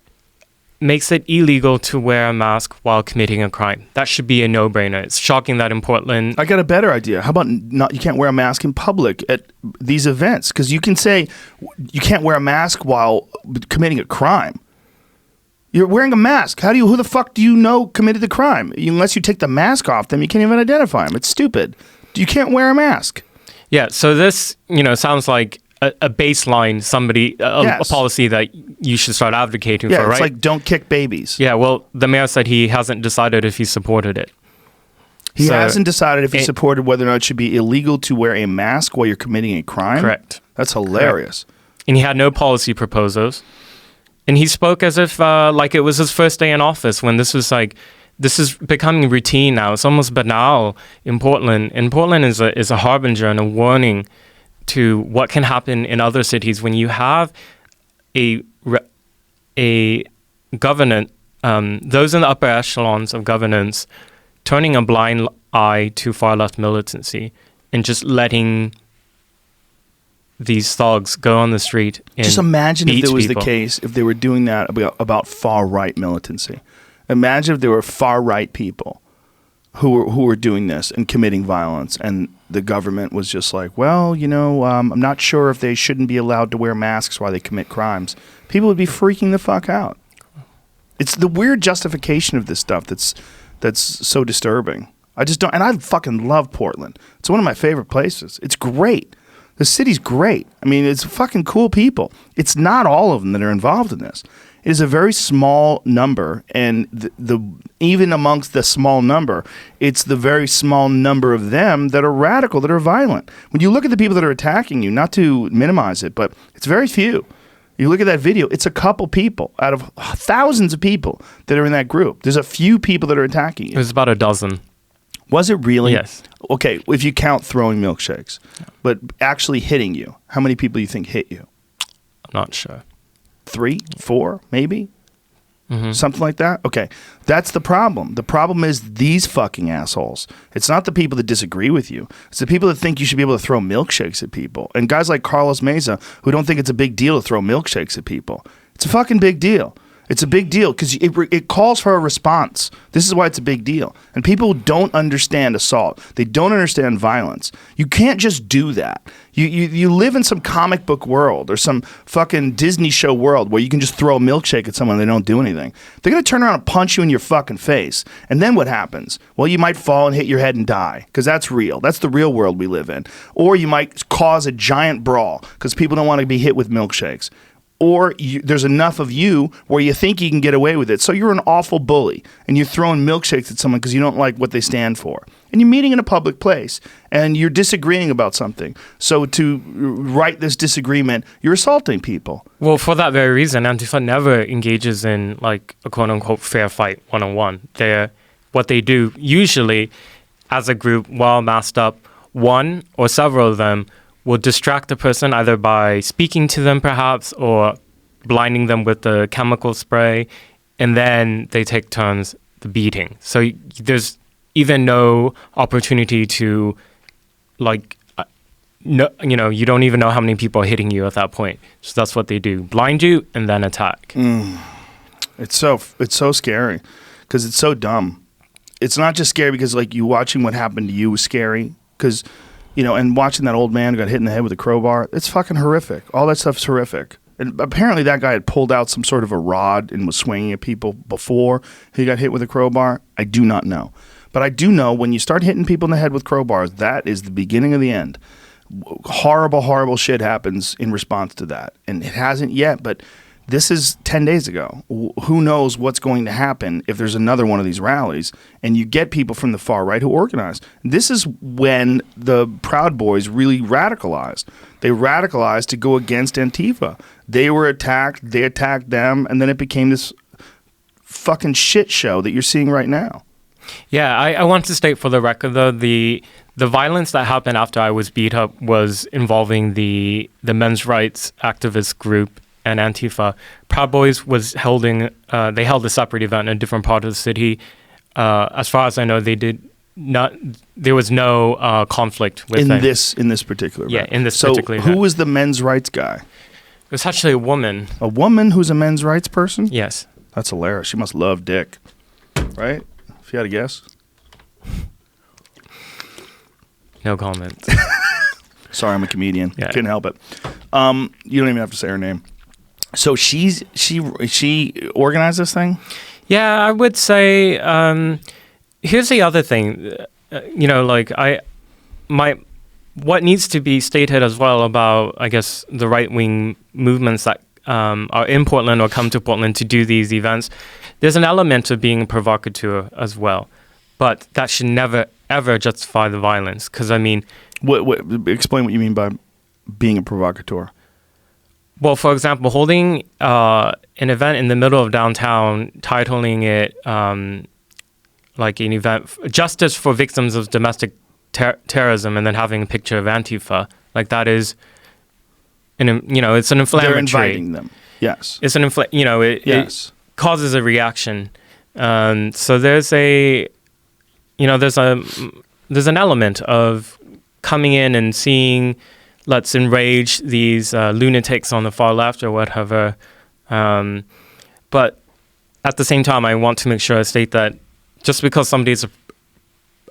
makes it illegal to wear a mask while committing a crime. That should be a no-brainer. It's shocking that in Portland... I got a better idea. How about you can't wear a mask in public at these events? Because you can say you can't wear a mask while committing a crime. You're wearing a mask. Who the fuck do you know committed the crime? Unless you take the mask off them, you can't even identify them. It's stupid. You can't wear a mask. Yeah, so this, sounds like a baseline, a policy that you should start advocating for, right? It's like don't kick babies. Yeah, well, the mayor said he hasn't decided if he supported it. He hasn't decided if he supported whether or not it should be illegal to wear a mask while you're committing a crime? Correct. That's hilarious. Correct. And he had no policy proposals. And he spoke as if like it was his first day in office, when this is becoming routine now. It's almost banal in Portland. And Portland is a harbinger and a warning to what can happen in other cities when you have a government, those in the upper echelons of governance, turning a blind eye to far left militancy and just letting these thugs go on the street and just imagine if there was people. The case, if they were doing that about far-right militancy. Imagine if there were far-right people who were doing this and committing violence, and the government was just like, well, I'm not sure if they shouldn't be allowed to wear masks while they commit crimes. People would be freaking the fuck out. It's the weird justification of this stuff that's so disturbing. I just don't, and I fucking love Portland. It's one of my favorite places. It's great. The city's great. I mean, it's fucking cool people. It's not all of them that are involved in this. It is a very small number, and even amongst the small number, it's the very small number of them that are radical, that are violent. When you look at the people that are attacking you, not to minimize it, but it's very few. You look at that video, it's a couple people out of thousands of people that are in that group. There's a few people that are attacking you. It was about a dozen. Was it really? Yes. Okay, if you count throwing milkshakes, but actually hitting you, how many people do you think hit you? I'm not sure. 3, 4, maybe? Mm-hmm. Something like that? Okay, that's the problem. The problem is these fucking assholes. It's not the people that disagree with you. It's the people that think you should be able to throw milkshakes at people. And guys like Carlos Meza who don't think it's a big deal to throw milkshakes at people. It's a fucking big deal. It's a big deal because it calls for a response. This is why it's a big deal. And people don't understand assault. They don't understand violence. You can't just do that. You live in some comic book world or some fucking Disney show world where you can just throw a milkshake at someone and they don't do anything. They're going to turn around and punch you in your fucking face. And then what happens? Well, you might fall and hit your head and die because that's real. That's the real world we live in. Or you might cause a giant brawl because people don't want to be hit with milkshakes. Or there's enough of you where you think you can get away with it. So you're an awful bully, and you're throwing milkshakes at someone because you don't like what they stand for. And you're meeting in a public place, and you're disagreeing about something. So to right this disagreement, you're assaulting people. Well, for that very reason, Antifa never engages in like a quote-unquote fair fight one-on-one. What they do usually as a group, while masked up, one or several of them will distract the person either by speaking to them perhaps or blinding them with the chemical spray, and then they take turns the beating. So there's even no opportunity to, like, no, you know, you don't even know how many people are hitting you at that point. So that's what they do: blind you and then attack. It's so scary because it's so dumb. It's not just scary because, like, you watching what happened to you was scary because, you know, and watching that old man who got hit in the head with a crowbar, it's fucking horrific. All that stuff's horrific. And apparently that guy had pulled out some sort of a rod and was swinging at people before he got hit with a crowbar. I do not know. But I do know when you start hitting people in the head with crowbars, that is the beginning of the end. Horrible, horrible shit happens in response to that. And it hasn't yet, but this is 10 days ago. Who knows what's going to happen if there's another one of these rallies and you get people from the far right who organize. This is when the Proud Boys really radicalized. They radicalized to go against Antifa. They were attacked, they attacked them, and then it became this fucking shit show that you're seeing right now. Yeah, I want to state for the record, though, the violence that happened after I was beat up was involving the men's rights activist group and Antifa. Proud Boys was they held a separate event in a different part of the city. As far as I know, there was no conflict with them. In this particular event. Yeah, in this particular event. So who was the men's rights guy? It was actually a woman. A woman who's a men's rights person? Yes. That's hilarious. She must love dick, right? If you had to guess. No comment. Sorry, I'm a comedian. Yeah. Couldn't help it. You don't even have to say her name. So she organized this thing? Yeah, I would say. Here's the other thing. What needs to be stated as well about, I guess, the right-wing movements that are in Portland or come to Portland to do these events. There's an element of being a provocateur as well, but that should never ever justify the violence. Because I mean, explain what you mean by being a provocateur. Well, for example, holding an event in the middle of downtown, titling it like an event, Justice for Victims of Domestic Terrorism, and then having a picture of Antifa, like that is, it's an inflammatory. They're inviting them. Yes. It's an it causes a reaction. So there's an element of coming in and seeing, let's enrage these lunatics on the far left or whatever. But at the same time, I want to make sure I state that just because somebody's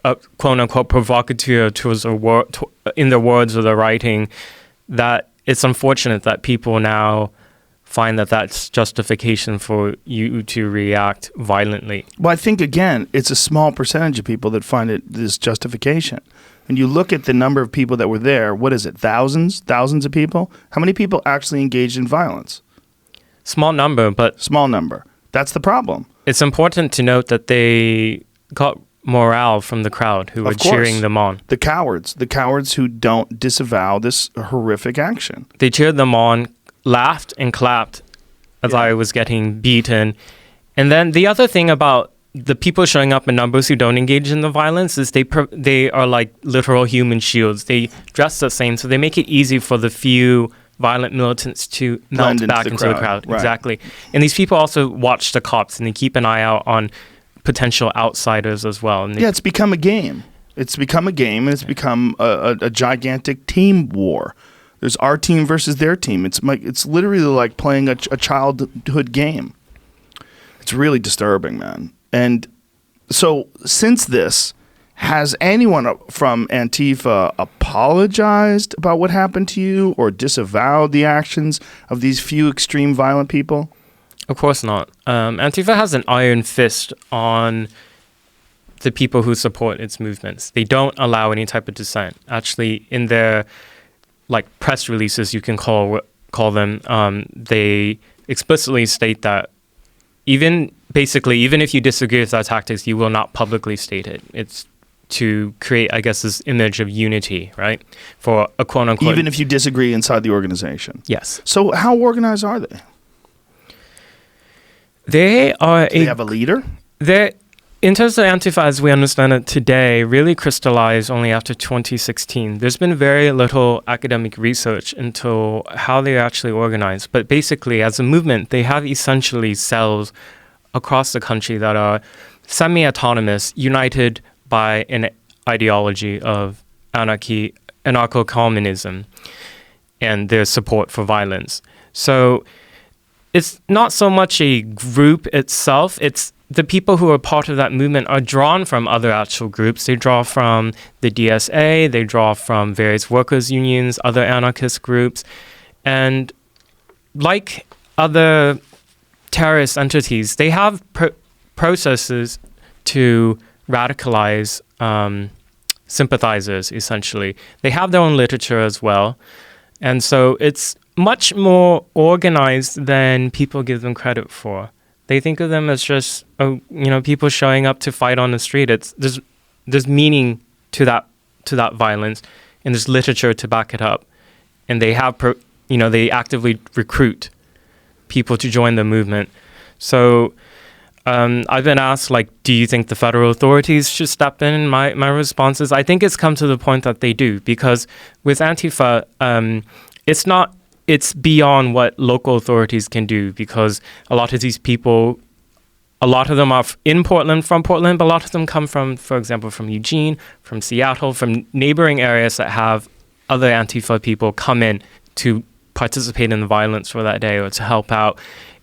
a quote-unquote provocateur towards in their words or their writing, that it's unfortunate that people now find that that's justification for you to react violently. Well, I think, again, it's a small percentage of people that find it this justification. When you look at the number of people that were there, what is it, thousands of people? How many people actually engaged in violence? Small number, but... Small number. That's the problem. It's important to note that they got morale from the crowd who were cheering them on. The cowards who don't disavow this horrific action. They cheered them on, laughed and clapped as I was getting beaten. And then the other thing about the people showing up in numbers who don't engage in the violence is they are like literal human shields. They dress the same, so they make it easy for the few violent militants to melt back into the crowd. Right. Exactly. And these people also watch the cops, and they keep an eye out on potential outsiders as well. And it's become a game. It's become a game, and it's become a gigantic team war. There's our team versus their team. It's literally like playing a childhood game. It's really disturbing, man. And so since this, has anyone from Antifa apologized about what happened to you or disavowed the actions of these few extreme violent people? Of course not. Antifa has an iron fist on the people who support its movements. They don't allow any type of dissent. Actually, in their press releases, you can call them, they explicitly state that even if you disagree with our tactics, you will not publicly state it. It's to create, I guess, this image of unity, right? For a quote-unquote... Even if you disagree inside the organization? Yes. So how organized are they? They are Do they have a leader? in terms of Antifa, as we understand it today, really crystallized only after 2016. There's been very little academic research into how they're actually organized. But basically, as a movement, they have essentially cells across the country that are semi-autonomous, united by an ideology of anarchy, anarcho-communism, and their support for violence. So it's not so much a group itself, it's the people who are part of that movement are drawn from other actual groups. They draw from the DSA, they draw from various workers' unions, other anarchist groups. And like other terrorist entities, they have processes to radicalize sympathizers, essentially. They have their own literature as well. And so it's much more organized than people give them credit for. They think of them as just, people showing up to fight on the street. There's meaning to that violence, and there's literature to back it up. And they have, they actively recruit people to join the movement. So I've been asked, do you think the federal authorities should step in? My response is, I think it's come to the point that they do, because with Antifa, it's beyond what local authorities can do, because a lot of these people, a lot of them are in Portland, from Portland, but a lot of them come from, for example, from Eugene, from Seattle, from neighboring areas that have other Antifa people come in to participate in the violence for that day or to help out.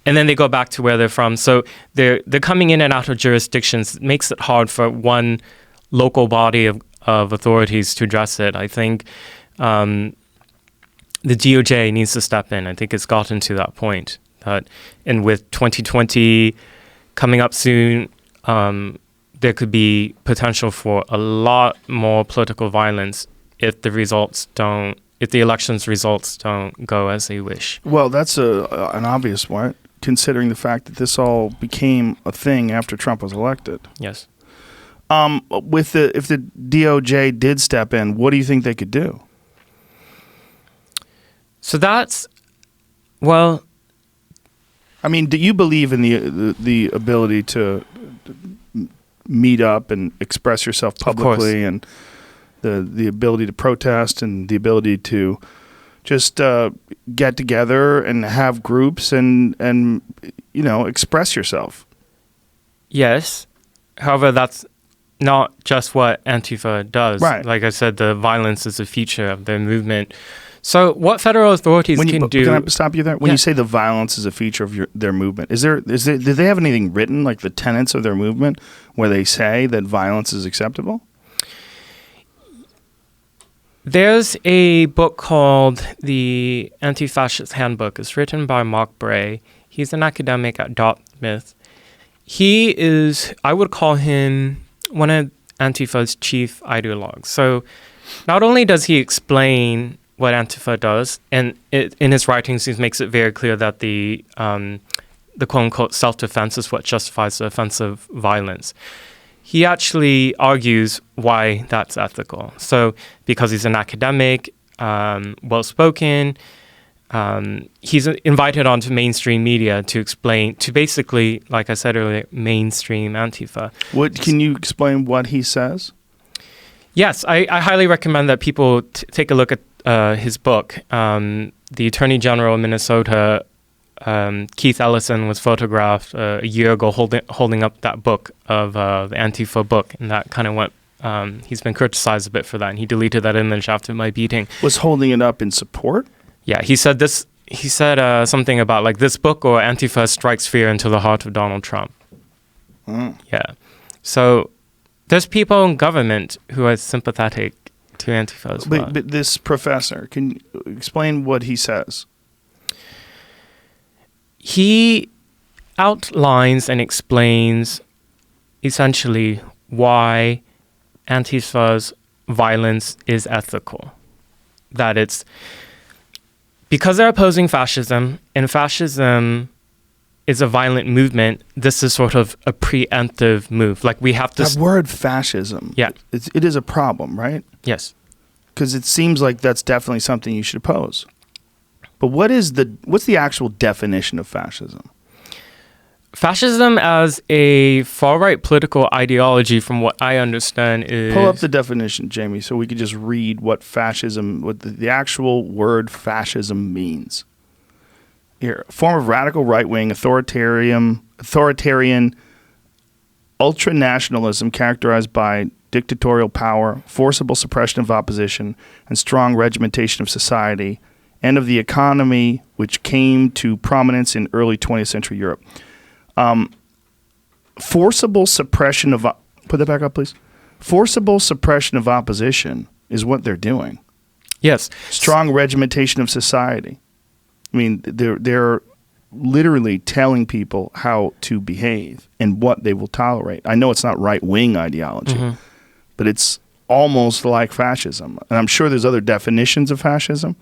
And then they go back to where they're from. So they're coming in and out of jurisdictions. It makes it hard for one local body of authorities to address it. I think the DOJ needs to step in. I think it's gotten to that point. And with 2020 coming up soon, there could be potential for a lot more political violence if the election's results don't go as they wish. Well, that's an obvious one, considering the fact that this all became a thing after Trump was elected. Yes. If the DOJ did step in, what do you think they could do? So that's, well, I mean, do you believe in the ability to meet up and express yourself publicly, and the ability to protest, and the ability to just get together and have groups and express yourself? Yes. However, that's not just what Antifa does. Right. Like I said, the violence is a feature of their movement. So what federal authorities can do... Can I stop you there? When you say the violence is a feature of their movement, do they have anything written, like the tenets of their movement, where they say that violence is acceptable? There's a book called the Anti-Fascist Handbook. It's written by Mark Bray. He's an academic at Dartmouth. He is, I would call him one of Antifa's chief ideologues. So not only does he explain what Antifa does, and in his writings, he makes it very clear that the quote-unquote self-defense is what justifies the offensive violence. He actually argues why that's ethical. So because he's an academic, well-spoken, he's invited onto mainstream media to explain, to basically, like I said earlier, mainstream Antifa. Can you explain what he says? Yes, I highly recommend that people take a look at his book. The Attorney General of Minnesota, Keith Ellison, was photographed a year ago holding up that book of the Antifa book, and that kind of went. He's been criticized a bit for that, and he deleted that image after my beating. Was holding it up in support? Yeah, he said this. He said something about like this book or Antifa strikes fear into the heart of Donald Trump. Yeah, so there's people in government who are sympathetic to Antifa as well. But this professor, can you explain what he says? He outlines and explains essentially why Antifa's violence is ethical. That it's because they're opposing fascism, and fascism is a violent movement. This is sort of a preemptive move. Like we have to... That word fascism, yeah, it is a problem, right? Yes. Because it seems like that's definitely something you should oppose. But what's the actual definition of fascism? Fascism as a far-right political ideology, from what I understand, is... Pull up the definition, Jamie, so we could just read what fascism, what the actual word fascism means. Here, a form of radical right-wing, authoritarian ultranationalism characterized by dictatorial power, forcible suppression of opposition, and strong regimentation of society and of the economy, which came to prominence in early 20th century Europe. Forcible suppression of... Put that back up, please. Forcible suppression of opposition is what they're doing. Yes. Strong regimentation of society. I mean, they're literally telling people how to behave and what they will tolerate. I know it's not right-wing ideology, but it's almost like fascism. And I'm sure there's other definitions of fascism.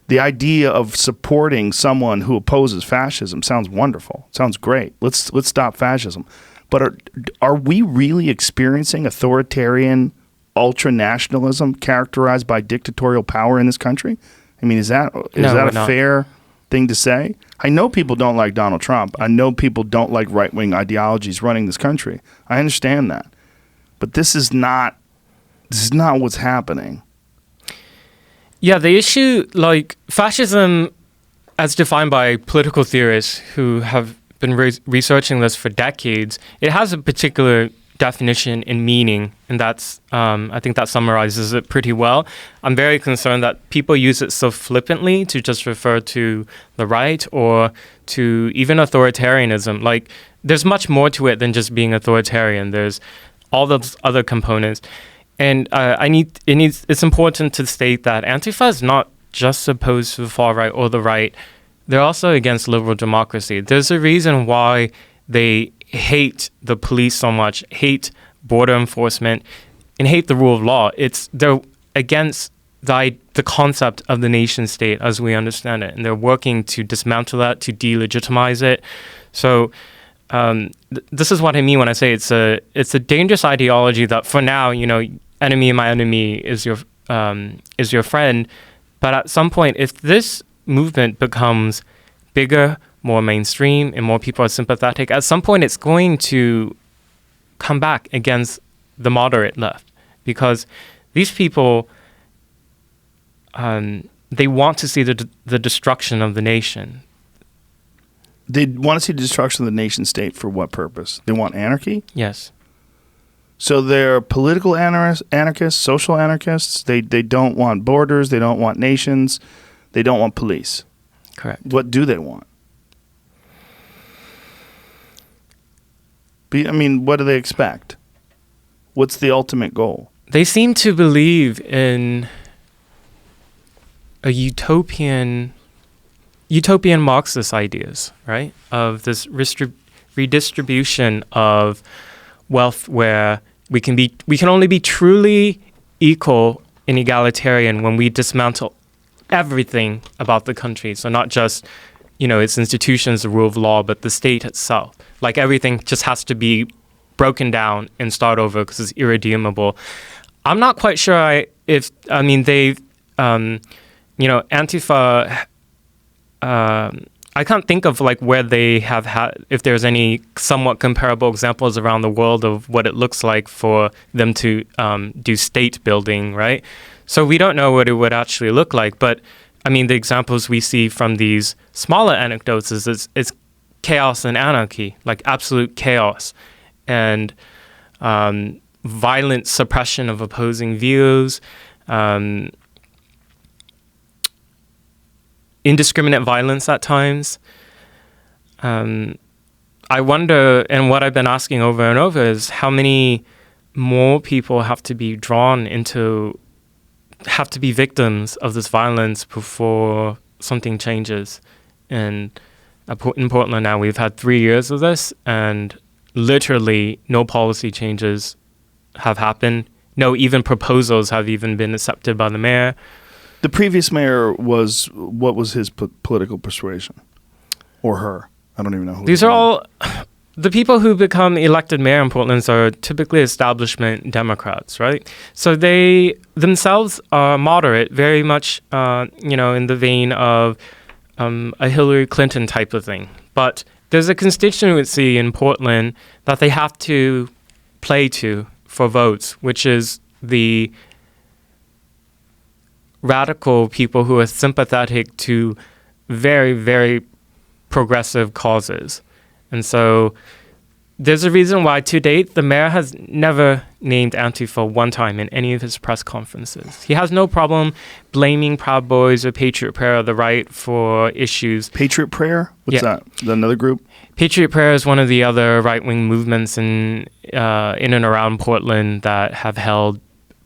The idea of supporting someone who opposes fascism sounds wonderful. Sounds great. Let's stop fascism. But are we really experiencing authoritarian ultranationalism characterized by dictatorial power in this country? I mean, is that a fair thing to say? I know people don't like Donald Trump. I know people don't like right-wing ideologies running this country. I understand that. But this is not what's happening. Yeah, the issue, like fascism, as defined by political theorists who have been researching this for decades, it has a particular definition and meaning, and that's I think that summarizes it pretty well. I'm very concerned that people use it so flippantly to just refer to the right or to even authoritarianism. Like, there's much more to it than just being authoritarian. There's all those other components. And it's important to state that Antifa is not just opposed to the far right or the right. They're also against liberal democracy. There's a reason why they hate the police so much, hate border enforcement, and hate the rule of law. They're against the concept of the nation state as we understand it, and they're working to dismantle that, to delegitimize it. So this is what I mean when I say it's a dangerous ideology that for now, enemy of my enemy is your friend. But at some point, if this movement becomes bigger, more mainstream, and more people are sympathetic, at some point it's going to come back against the moderate left, because these people, they want to see the destruction of the nation. They want to see the destruction of the nation state for what purpose? They want anarchy? Yes. So they're political anarchists, social anarchists. They don't want borders. They don't want nations. They don't want police. Correct. What do they want? What do they expect? What's the ultimate goal? They seem to believe in a utopian Marxist ideas, right? Of this redistribution of wealth, where we can only be truly equal and egalitarian when we dismantle everything about the country. So not just, its institutions, the rule of law, but the state itself. Like, everything just has to be broken down and start over because it's irredeemable. I'm not quite sure they've, Antifa, I can't think of where they have had, if there's any somewhat comparable examples around the world of what it looks like for them to do state building, right? So we don't know what it would actually look like. But the examples we see from these smaller anecdotes is it's chaos and anarchy, like absolute chaos, and violent suppression of opposing views, indiscriminate violence at times. I wonder, and what I've been asking over and over is how many more people have to be victims of this violence before something changes. And in Portland now, we've had 3 years of this, and literally no policy changes have happened. No even proposals have even been accepted by the mayor. The previous mayor what was his political persuasion? Or her? I don't even know who. These are all, the people who become elected mayor in Portland are typically establishment Democrats, right? So they themselves are moderate, very much, in the vein of a Hillary Clinton type of thing. But there's a constituency in Portland that they have to play to for votes, which is the radical people who are sympathetic to very, very progressive causes. And so there's a reason why, to date, the mayor has never named Antifa one time in any of his press conferences. He has no problem blaming Proud Boys or Patriot Prayer or the right for issues. Patriot Prayer? What's that? Is that another group? Patriot Prayer is one of the other right-wing movements in and around Portland that have held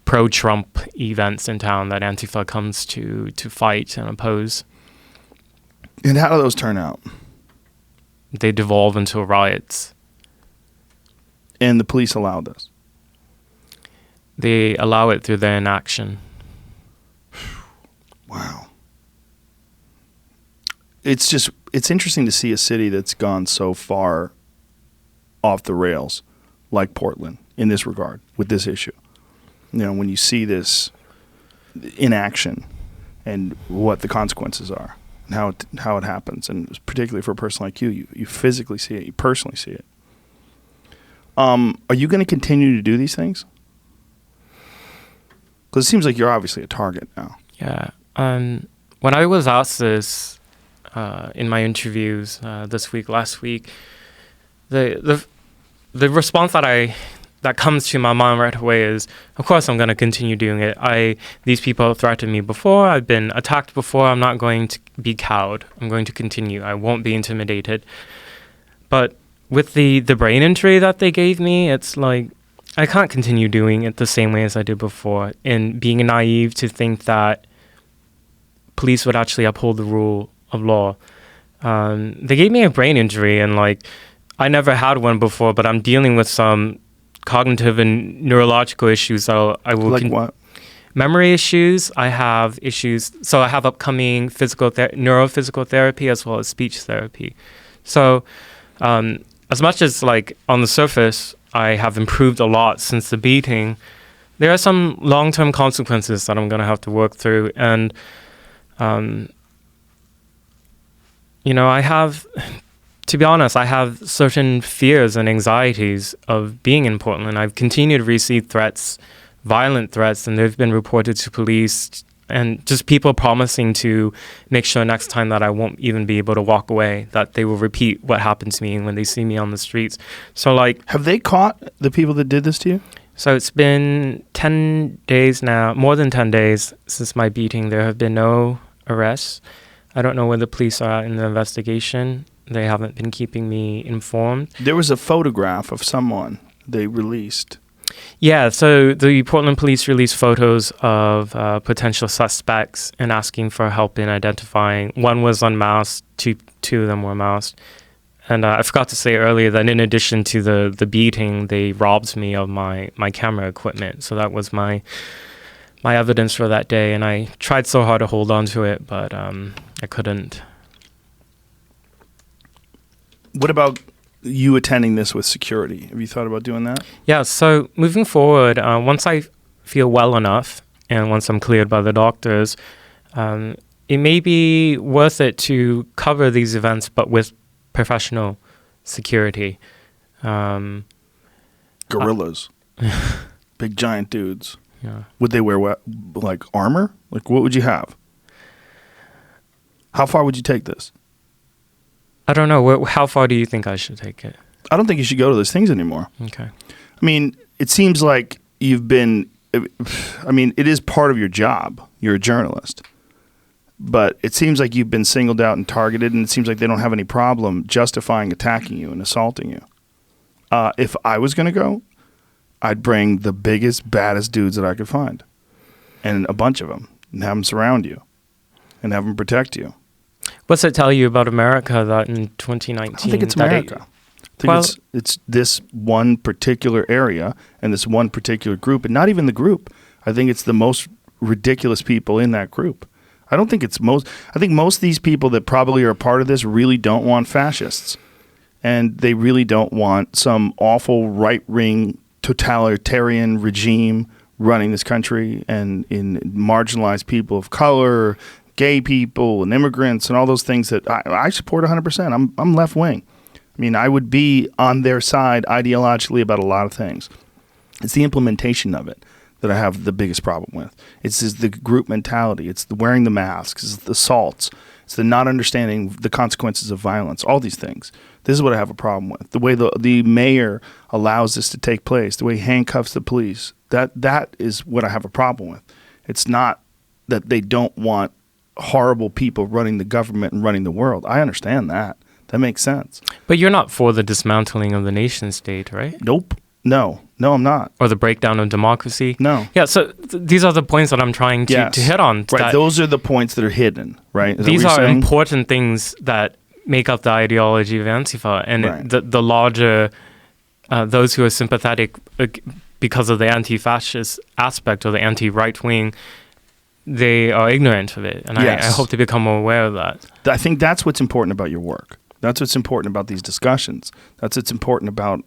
pro-Trump events in town that Antifa comes to fight and oppose. And how do those turn out? They devolve into riots. And the police allow this? They allow it through their inaction. Wow. It's interesting to see a city that's gone so far off the rails, like Portland, in this regard, with this issue. You know, when you see this in action and what the consequences are and how it happens, and particularly for a person like you physically see it, you personally see it. Are you going to continue to do these things? Because it seems like you're obviously a target now. Yeah. When I was asked this in my interviews this week, last week, the response that comes to my mind right away is, of course, I'm going to continue doing it. These people have threatened me before. I've been attacked before. I'm not going to be cowed. I'm going to continue. I won't be intimidated. But with the brain injury that they gave me, it's like I can't continue doing it the same way as I did before, and being naive to think that police would actually uphold the rule of law. They gave me a brain injury, and like I never had one before, but I'm dealing with some cognitive and neurological issues. So I will like what? Memory issues. I have issues. So I have upcoming neurophysical therapy as well as speech therapy. So as much as like on the surface, I have improved a lot since the beating, there are some long-term consequences that I'm going to have to work through. And, to be honest, I have certain fears and anxieties of being in Portland. I've continued to receive threats, violent threats, and they've been reported to police, and just people promising to make sure next time that I won't even be able to walk away, that they will repeat what happened to me when they see me on the streets. So like... Have they caught the people that did this to you? So it's been 10 days now, more than 10 days since my beating. There have been no arrests. I don't know where the police are in the investigation. They haven't been keeping me informed. There was a photograph of someone they released. Yeah, so the Portland police released photos of potential suspects and asking for help in identifying. One was unmasked, two of them were masked. And I forgot to say earlier that in addition to the beating, they robbed me of my camera equipment. So that was my evidence for that day. And I tried so hard to hold on to it, but I couldn't. What about you attending this with security? Have you thought about doing that? Yeah, so moving forward, once I feel well enough and once I'm cleared by the doctors, it may be worth it to cover these events, but with professional security. Gorillas. Big giant dudes. Yeah. Would they wear like armor? Like what would you have? How far would you take this? I don't know. How far do you think I should take it? I don't think you should go to those things anymore. Okay. I mean, it seems like it is part of your job. You're a journalist. But it seems like you've been singled out and targeted, and it seems like they don't have any problem justifying attacking you and assaulting you. If I was going to go, I'd bring the biggest, baddest dudes that I could find, and a bunch of them, and have them surround you, and have them protect you. What's it tell you about America that in 2019? I don't think it's America. I think it's this one particular area and this one particular group, and not even the group. I think it's the most ridiculous people in that group. I don't think it's most. I think most of these people that probably are a part of this really don't want fascists, and they really don't want some awful right-wing totalitarian regime running this country and in marginalized people of color, gay people and immigrants and all those things that I support 100%. I'm left wing. I mean, I would be on their side ideologically about a lot of things. It's the implementation of it that I have the biggest problem with. It's the group mentality. It's the wearing the masks. It's the assaults. It's the not understanding the consequences of violence. All these things. This is what I have a problem with. The way the mayor allows this to take place. The way he handcuffs the police. That is what I have a problem with. It's not that they don't want horrible people running the government and running the world. I understand that. That makes sense. But you're not for the dismantling of the nation state, right? Nope. No, I'm not. Or the breakdown of democracy? No. Yeah, so these are the points that I'm trying to hit on. Right, those are the points that are hidden, right? These are important things that make up the ideology of Antifa. And Right. the larger, those who are sympathetic because of the anti-fascist aspect or the anti-right wing, they are ignorant of it. And Yes. I hope to become more aware of that. I think that's what's important about your work. That's what's important about these discussions. That's what's important about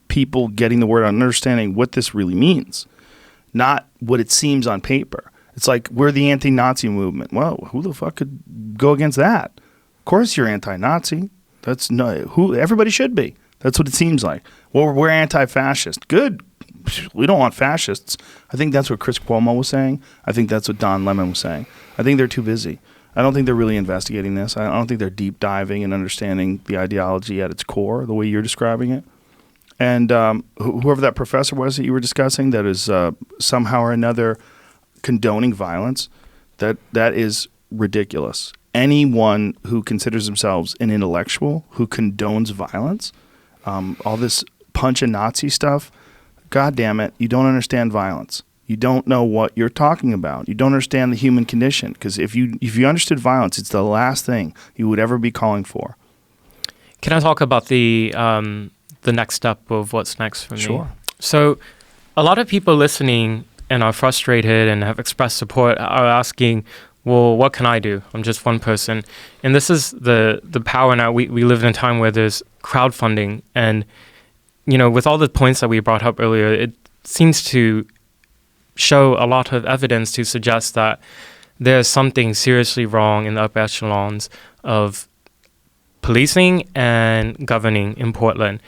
people getting the word out and understanding what this really means, not what it seems on paper. It's like we're the anti-Nazi movement. Well, who the fuck could go against that? Of course you're anti-Nazi. Everybody should be. That's what it seems like. Well, we're anti-fascist. Good. We don't want fascists. I think that's what Chris Cuomo was saying. I think that's what Don Lemon was saying. I think they're too busy. I don't think they're really investigating this. I don't think they're deep diving and understanding the ideology at its core, the way you're describing it. And whoever that professor was that you were discussing that is somehow or another condoning violence, that is ridiculous. Anyone who considers themselves an intellectual who condones violence, all this punch and Nazi stuff, God damn it, you don't understand violence. You don't know what you're talking about. You don't understand the human condition. Because if you understood violence, it's the last thing you would ever be calling for. Can I talk about the next step of what's next for me? Sure. So a lot of people listening and are frustrated and have expressed support are asking, well, what can I do? I'm just one person. And this is the power now. We live in a time where there's crowdfunding. And, with all the points that we brought up earlier, it seems to show a lot of evidence to suggest that there's something seriously wrong in the upper echelons of policing and governing in Portland.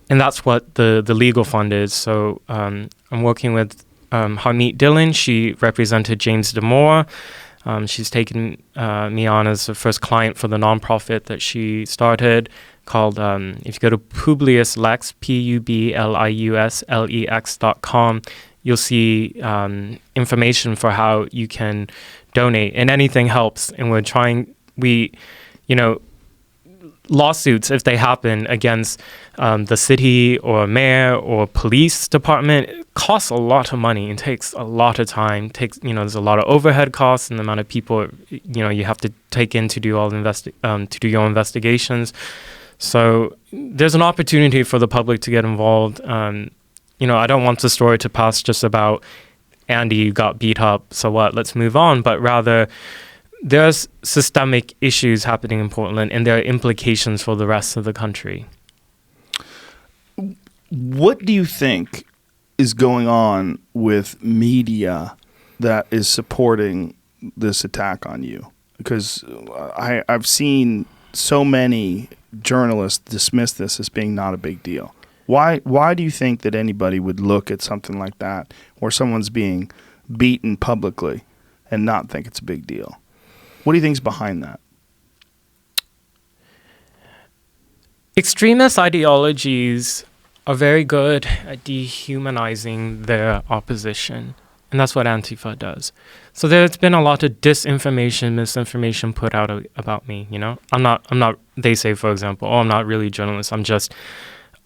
And that's what the legal fund is. So I'm working with Harmeet Dillon. She represented James Damore. She's taken me on as the first client for the nonprofit that she started called, if you go to Publius Lex, PUBLIUSLEX.com, you'll see information for how you can donate. And anything helps. And lawsuits, if they happen against the city or mayor or police department, it costs a lot of money and takes a lot of time. There's a lot of overhead costs and the amount of people you have to take in to do to do your investigations. So there's an opportunity for the public to get involved. I don't want the story to pass just about Andy got beat up, so what? Let's move on. But rather, there's systemic issues happening in Portland, and there are implications for the rest of the country. What do you think is going on with media that is supporting this attack on you? Because I've seen so many journalists dismiss this as being not a big deal. Why do you think that anybody would look at something like that where someone's being beaten publicly and not think it's a big deal? What do you think is behind that? Extremist ideologies are very good at dehumanizing their opposition. And that's what Antifa does. So there's been a lot of disinformation, misinformation put out about me, I'm not, they say, for example, I'm not really a journalist. I'm just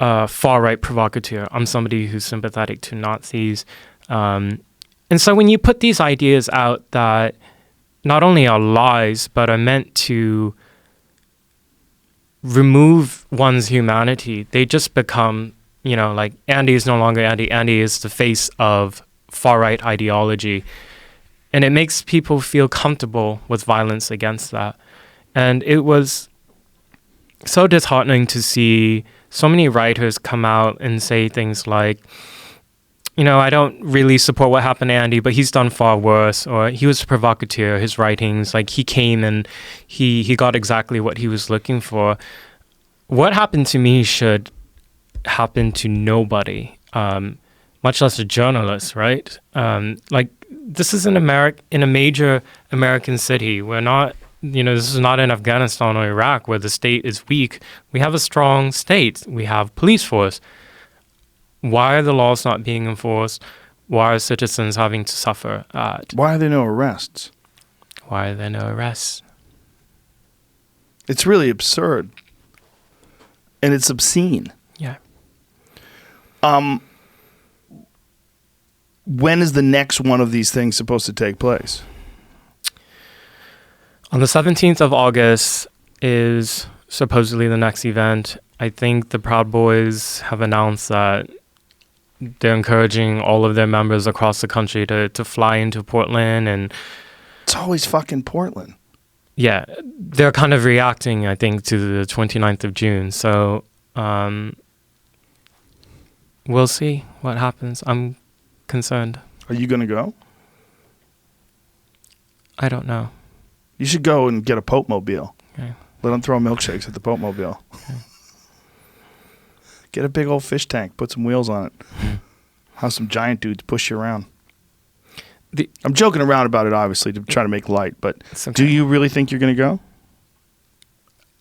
a far-right provocateur. I'm somebody who's sympathetic to Nazis. And so when you put these ideas out that not only are lies, but are meant to remove one's humanity, they just become, like Andy is no longer Andy. Andy is the face of far-right ideology. And it makes people feel comfortable with violence against that. And it was so disheartening to see so many writers come out and say things like, I don't really support what happened to Andy, but he's done far worse. Or he was a provocateur, his writings, like he came and he got exactly what he was looking for. what happened to me should happen to nobody, much less a journalist, right? Like, this is in a major American city. We're not, this is not in Afghanistan or Iraq where the state is weak. We have a strong state. We have police force. Why are the laws not being enforced? Why are citizens having to suffer? Why are there no arrests? Why are there no arrests? It's really absurd. And it's obscene. Yeah. When is the next one of these things supposed to take place? On the 17th of August is supposedly the next event. I think the Proud Boys have announced that they're encouraging all of their members across the country to fly into Portland. And it's always fucking Portland. Yeah, they're kind of reacting, I think, to the 29th of June. So we'll see what happens. I'm concerned. Are you going to go? I don't know. You should go and get a Pope Mobile. Okay. Let them throw milkshakes at the Pope Mobile. Okay. Get a big old fish tank. Put some wheels on it. Have some giant dudes push you around. I'm joking around about it, obviously, to try to make light. But okay. Do you really think you're going to go?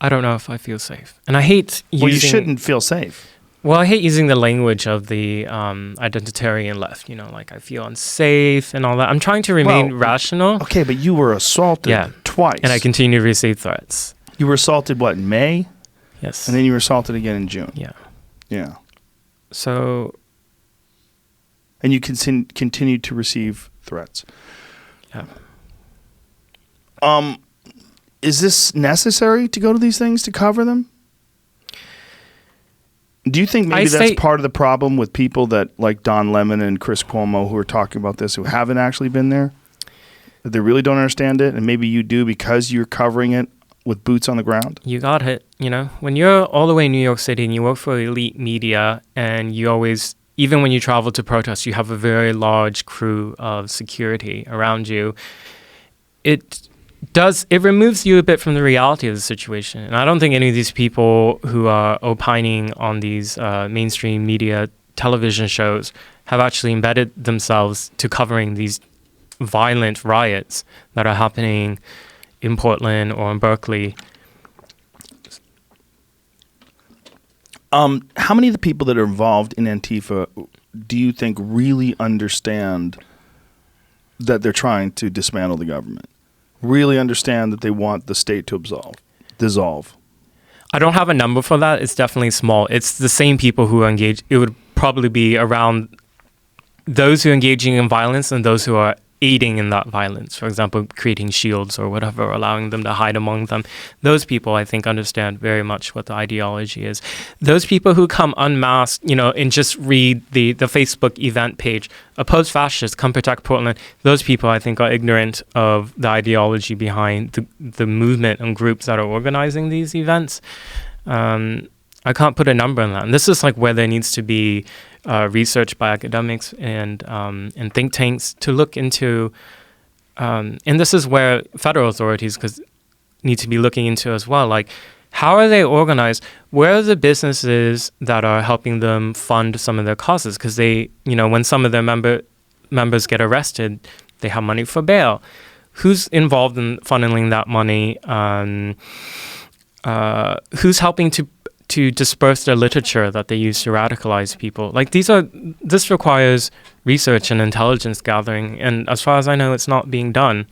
I don't know if I feel safe. And I hate using... Well, you shouldn't feel safe. Well, I hate using the language of the identitarian left, like I feel unsafe and all that. I'm trying to remain rational. Okay, but you were assaulted twice. And I continue to receive threats. You were assaulted, what, in May? Yes. And then you were assaulted again in June. Yeah. Yeah. So... And you continue to receive threats. Yeah. Is this necessary to go to these things to cover them? Do you think maybe that's part of the problem with people that like Don Lemon and Chris Cuomo who are talking about this who haven't actually been there? That they really don't understand it, and maybe you do because you're covering it with boots on the ground? You got it. When you're all the way in New York City and you work for elite media and you always, even when you travel to protests, you have a very large crew of security around you. It removes you a bit from the reality of the situation. And I don't think any of these people who are opining on these mainstream media television shows have actually embedded themselves to covering these violent riots that are happening in Portland or in Berkeley. How many of the people that are involved in Antifa do you think really understand that they're trying to dismantle the government? Really understand that they want the state to dissolve? I don't have a number for that. It's definitely small. It's the same people who engage. It would probably be around those who are engaging in violence and those who are aiding in that violence. For example, creating shields or whatever, allowing them to hide among them. Those people, I think, understand very much what the ideology is. Those people who come unmasked, and just read the Facebook event page, oppose fascists, come protect Portland, those people, I think, are ignorant of the ideology behind the movement and groups that are organizing these events. I can't put a number on that. And this is like where there needs to be research by academics and think tanks to look into, and this is where federal authorities need to be looking into as well. Like, how are they organized? Where are the businesses that are helping them fund some of their causes? Because they, when some of their members get arrested, they have money for bail. Who's involved in funneling that money? Who's helping to disperse their literature that they use to radicalize people? Like, this requires research and intelligence gathering, and as far as I know, it's not being done.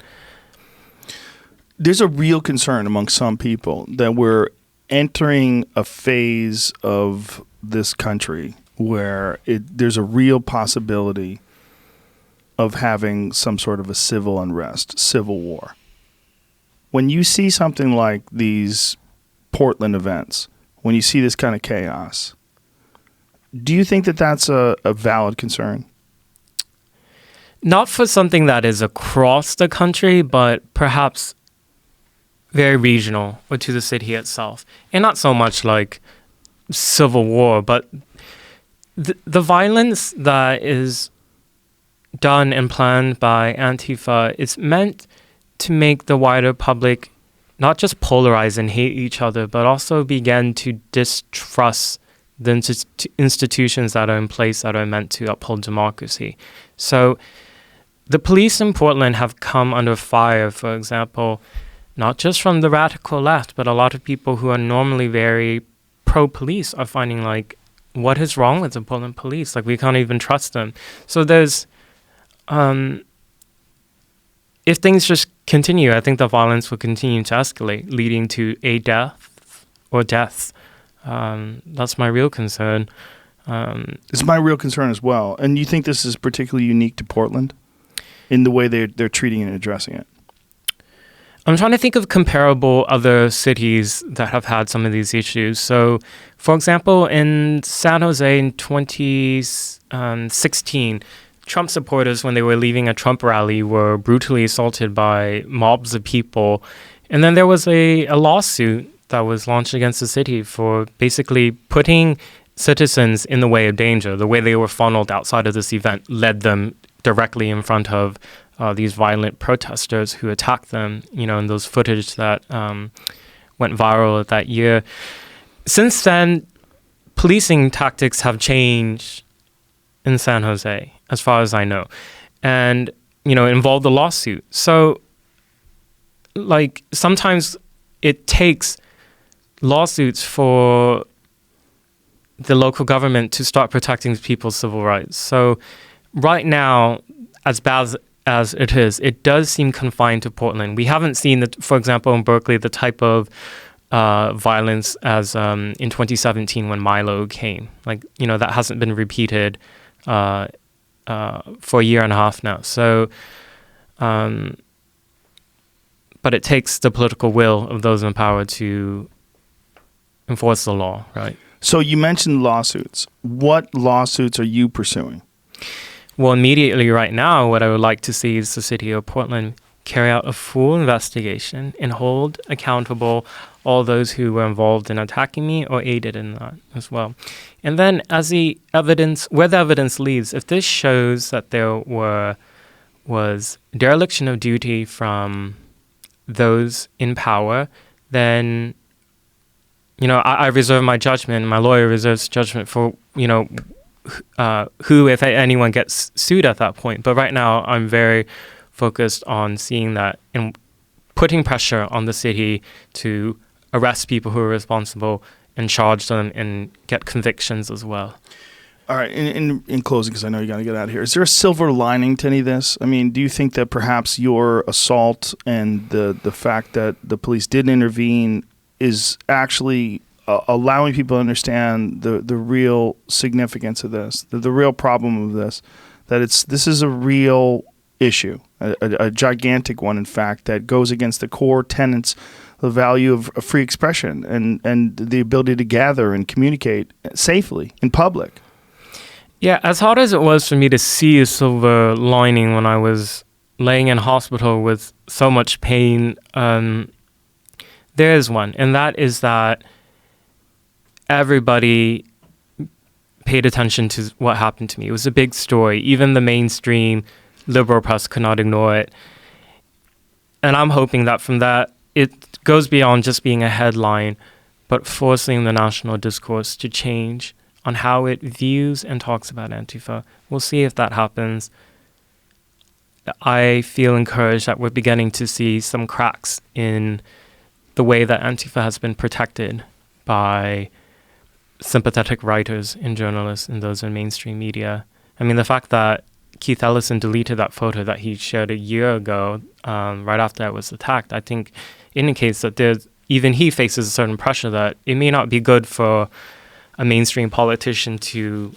There's a real concern among some people that we're entering a phase of this country where there's a real possibility of having some sort of a civil unrest, civil war. When you see something like these Portland events, when you see this kind of chaos, do you think that that's a valid concern? Not for something that is across the country, but perhaps very regional or to the city itself. And not so much like civil war, but the violence that is done and planned by Antifa is meant to make the wider public not just polarize and hate each other, but also began to distrust the institutions that are in place that are meant to uphold democracy. So the police in Portland have come under fire, for example, not just from the radical left, but a lot of people who are normally very pro-police are finding like, what is wrong with the Portland police? Like, we can't even trust them. So there's, if things just continue, I think the violence will continue to escalate, leading to a death or deaths. That's my real concern. It's my real concern as well. And you think this is particularly unique to Portland in the way they're treating and addressing it? I'm trying to think of comparable other cities that have had some of these issues. So, for example, in San Jose in 2016, Trump supporters, when they were leaving a Trump rally, were brutally assaulted by mobs of people. And then there was a lawsuit that was launched against the city for basically putting citizens in the way of danger. The way they were funneled outside of this event led them directly in front of these violent protesters who attacked them, in those footage that went viral that year. Since then, policing tactics have changed in San Jose, as far as I know, and, involved a lawsuit. So, like, sometimes it takes lawsuits for the local government to start protecting people's civil rights. So right now, as bad as it is, it does seem confined to Portland. We haven't seen, for example, in Berkeley, the type of violence as in 2017 when Milo came. Like, that hasn't been repeated for a year and a half now. So, but it takes the political will of those in power to enforce the law, right? So you mentioned lawsuits. What lawsuits are you pursuing? Well, immediately right now, what I would like to see is the city of Portland carry out a full investigation and hold accountable all those who were involved in attacking me or aided in that as well. And then as the evidence, where the evidence leads, if this shows that there was dereliction of duty from those in power, then I reserve my judgment. My lawyer reserves judgment for, who, if anyone, gets sued at that point. But right now, I'm very focused on seeing that and putting pressure on the city to arrest people who are responsible and charge them and get convictions as well. All right. In closing, because I know you got to get out of here, is there a silver lining to any of this? I mean, do you think that perhaps your assault and the fact that the police didn't intervene is actually allowing people to understand the real significance of this, the real problem of this, that this is a real issue, a gigantic one, in fact, that goes against the core tenets, the value of free expression and the ability to gather and communicate safely in public? Yeah, as hard as it was for me to see a silver lining when I was laying in hospital with so much pain, there is one, and that is that everybody paid attention to what happened to me. It was a big story. Even the mainstream liberal press could not ignore it. And I'm hoping that from that, it goes beyond just being a headline, but forcing the national discourse to change on how it views and talks about Antifa. We'll see if that happens. I feel encouraged that we're beginning to see some cracks in the way that Antifa has been protected by sympathetic writers and journalists and those in mainstream media. I mean, the fact that Keith Ellison deleted that photo that he shared a year ago, right after I was attacked, I think indicates that even he faces a certain pressure that it may not be good for a mainstream politician to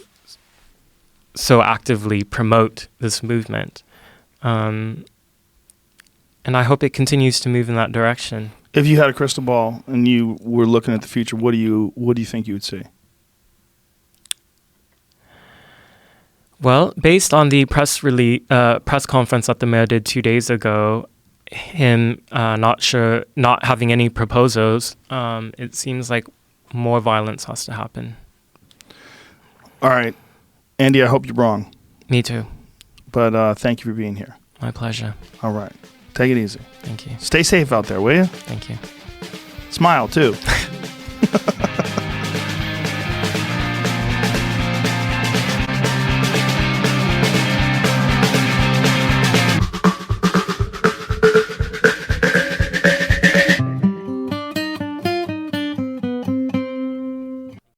so actively promote this movement. And I hope it continues to move in that direction. If you had a crystal ball and you were looking at the future, what do you think you would see? Well, based on the press conference that the mayor did 2 days ago, him not having any proposals, it seems like more violence has to happen. All right. Andy, I hope you're wrong. Me too. But thank you for being here. My pleasure. All right. Take it easy. Thank you. Stay safe out there, will you? Thank you. Smile, too.